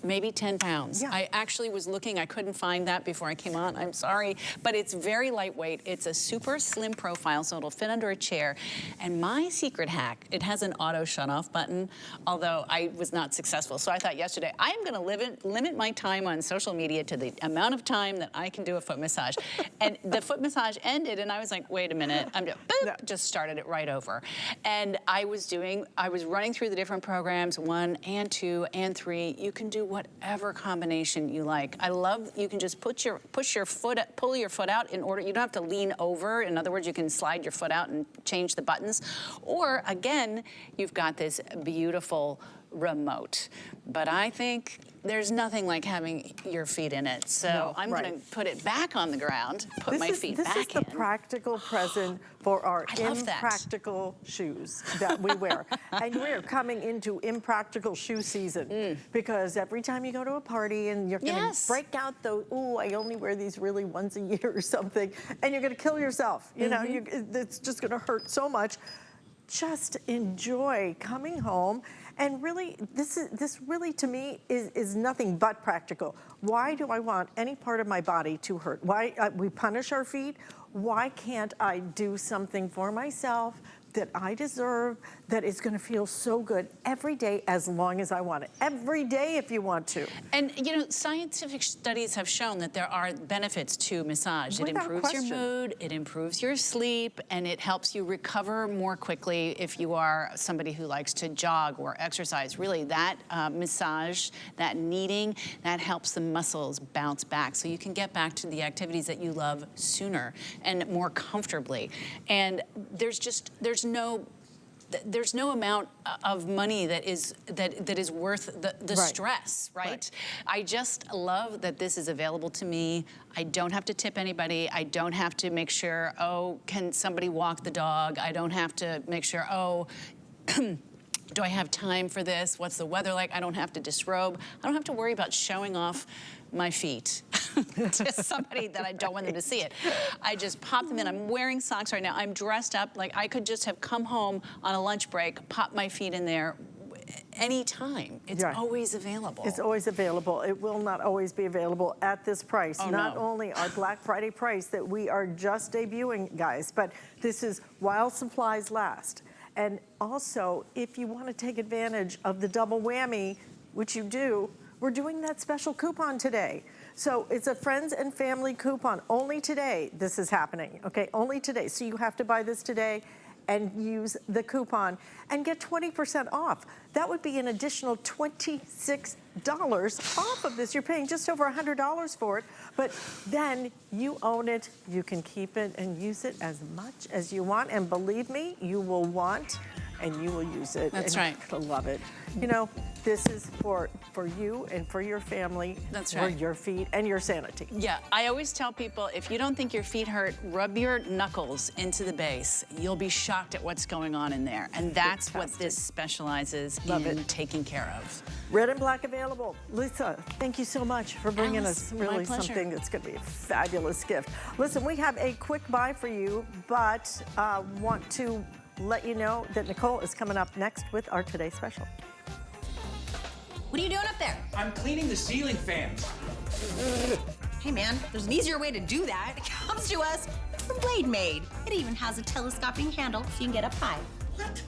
maybe 10 pounds. Yeah. I actually was looking, I couldn't find that before I came on, I'm sorry, but it's very lightweight. It's a super slim profile, so it'll fit under a chair. And my secret hack, it has an auto shut-off button, although I was not successful. So I thought yesterday, I'm gonna limit my time on social media to the amount of time that I can do a foot massage. And the foot massage ended, and I was like, wait a minute, I'm just, boop, just started it right over. And I was running through the different programs, 1 and 2 and 3. You can do whatever combination you like. I love, you can just pull your foot out in order, you don't have to lean over. In other words, you can slide your foot out and change the buttons. Or again, you've got this beautiful remote. But I think there's nothing like having your feet in it. So I'm gonna put it back on the ground, put my feet back in. This is the practical present for our impractical shoes that we wear. And we're coming into impractical shoe season because every time you go to a party and you're gonna break out the, ooh, I only wear these really once a year or something, and you're gonna kill yourself. You know, it's just gonna hurt so much. Just enjoy coming home. And really, this really to me is nothing but practical. Why do I want any part of my body to hurt? Why we punish our feet? Why can't I do something for myself that I deserve, that is gonna feel so good every day as long as I want it. Every day if you want to. And you know, scientific studies have shown that there are benefits to massage. It Without improves your question. mood, it improves your sleep, and it helps you recover more quickly if you are somebody who likes to jog or exercise. Really, that massage, that kneading, that helps the muscles bounce back so you can get back to the activities that you love sooner and more comfortably. And there's no amount of money that is worth the stress, right? I just love that this is available to me. I don't have to tip anybody. I don't have to make sure, oh, can somebody walk the dog? I don't have to make sure, oh, do I have time for this? What's the weather like? I don't have to disrobe. I don't have to worry about showing off my feet to somebody that I don't want them to see it. I just pop them in. I'm wearing socks right now. I'm dressed up. Like I could just have come home on a lunch break, pop my feet in there, anytime. It's Right. always available. It's always available. It will not always be available at this price. Oh, Not no. only our Black Friday price that we are just debuting, guys, but this is while supplies last. And also, if you want to take advantage of the double whammy, which you do, we're doing that special coupon today. So it's a friends and family coupon. Only today this is happening, okay? Only today. So you have to buy this today and use the coupon and get 20% off. That would be an additional $26 off of this. You're paying just over $100 for it, but then you own it. You can keep it and use it as much as you want. And believe me, you will want and you will use it. That's and right. You're gonna love it. You know, this is for you and for your family. That's for right. your feet and your sanity. Yeah, I always tell people, if you don't think your feet hurt, rub your knuckles into the base. You'll be shocked at what's going on in there. And that's what this specializes in taking care of. Red and black available. Lisa, thank you so much for bringing Alice, us my really pleasure. something that's going to be a fabulous gift. Listen, we have a quick buy for you, but want to let you know that Nicole is coming up next with our Today Special. What are you doing up there? I'm cleaning the ceiling fans. Hey man, there's an easier way to do that. It comes to us from Blade Made. It even has a telescoping handle so you can get up high. What?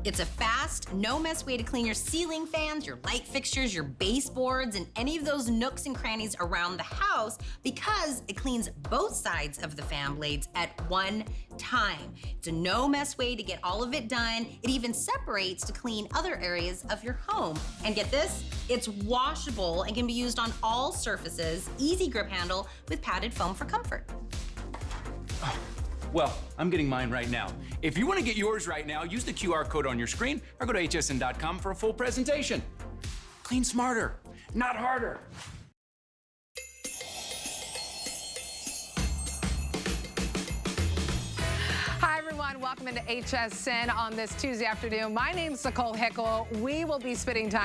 It's a fast, no-mess way to clean your ceiling fans, your light fixtures, your baseboards, and any of those nooks and crannies around the house because it cleans both sides of the fan blades at one time. It's a no-mess way to get all of it done. It even separates to clean other areas of your home. And get this, it's washable and can be used on all surfaces, easy grip handle with padded foam for comfort. Well, I'm getting mine right now. If you want to get yours right now, use the QR code on your screen or go to hsn.com for a full presentation. Clean smarter, not harder. Hi, everyone. Welcome into HSN on this Tuesday afternoon. My name's Nicole Hickle. We will be spending time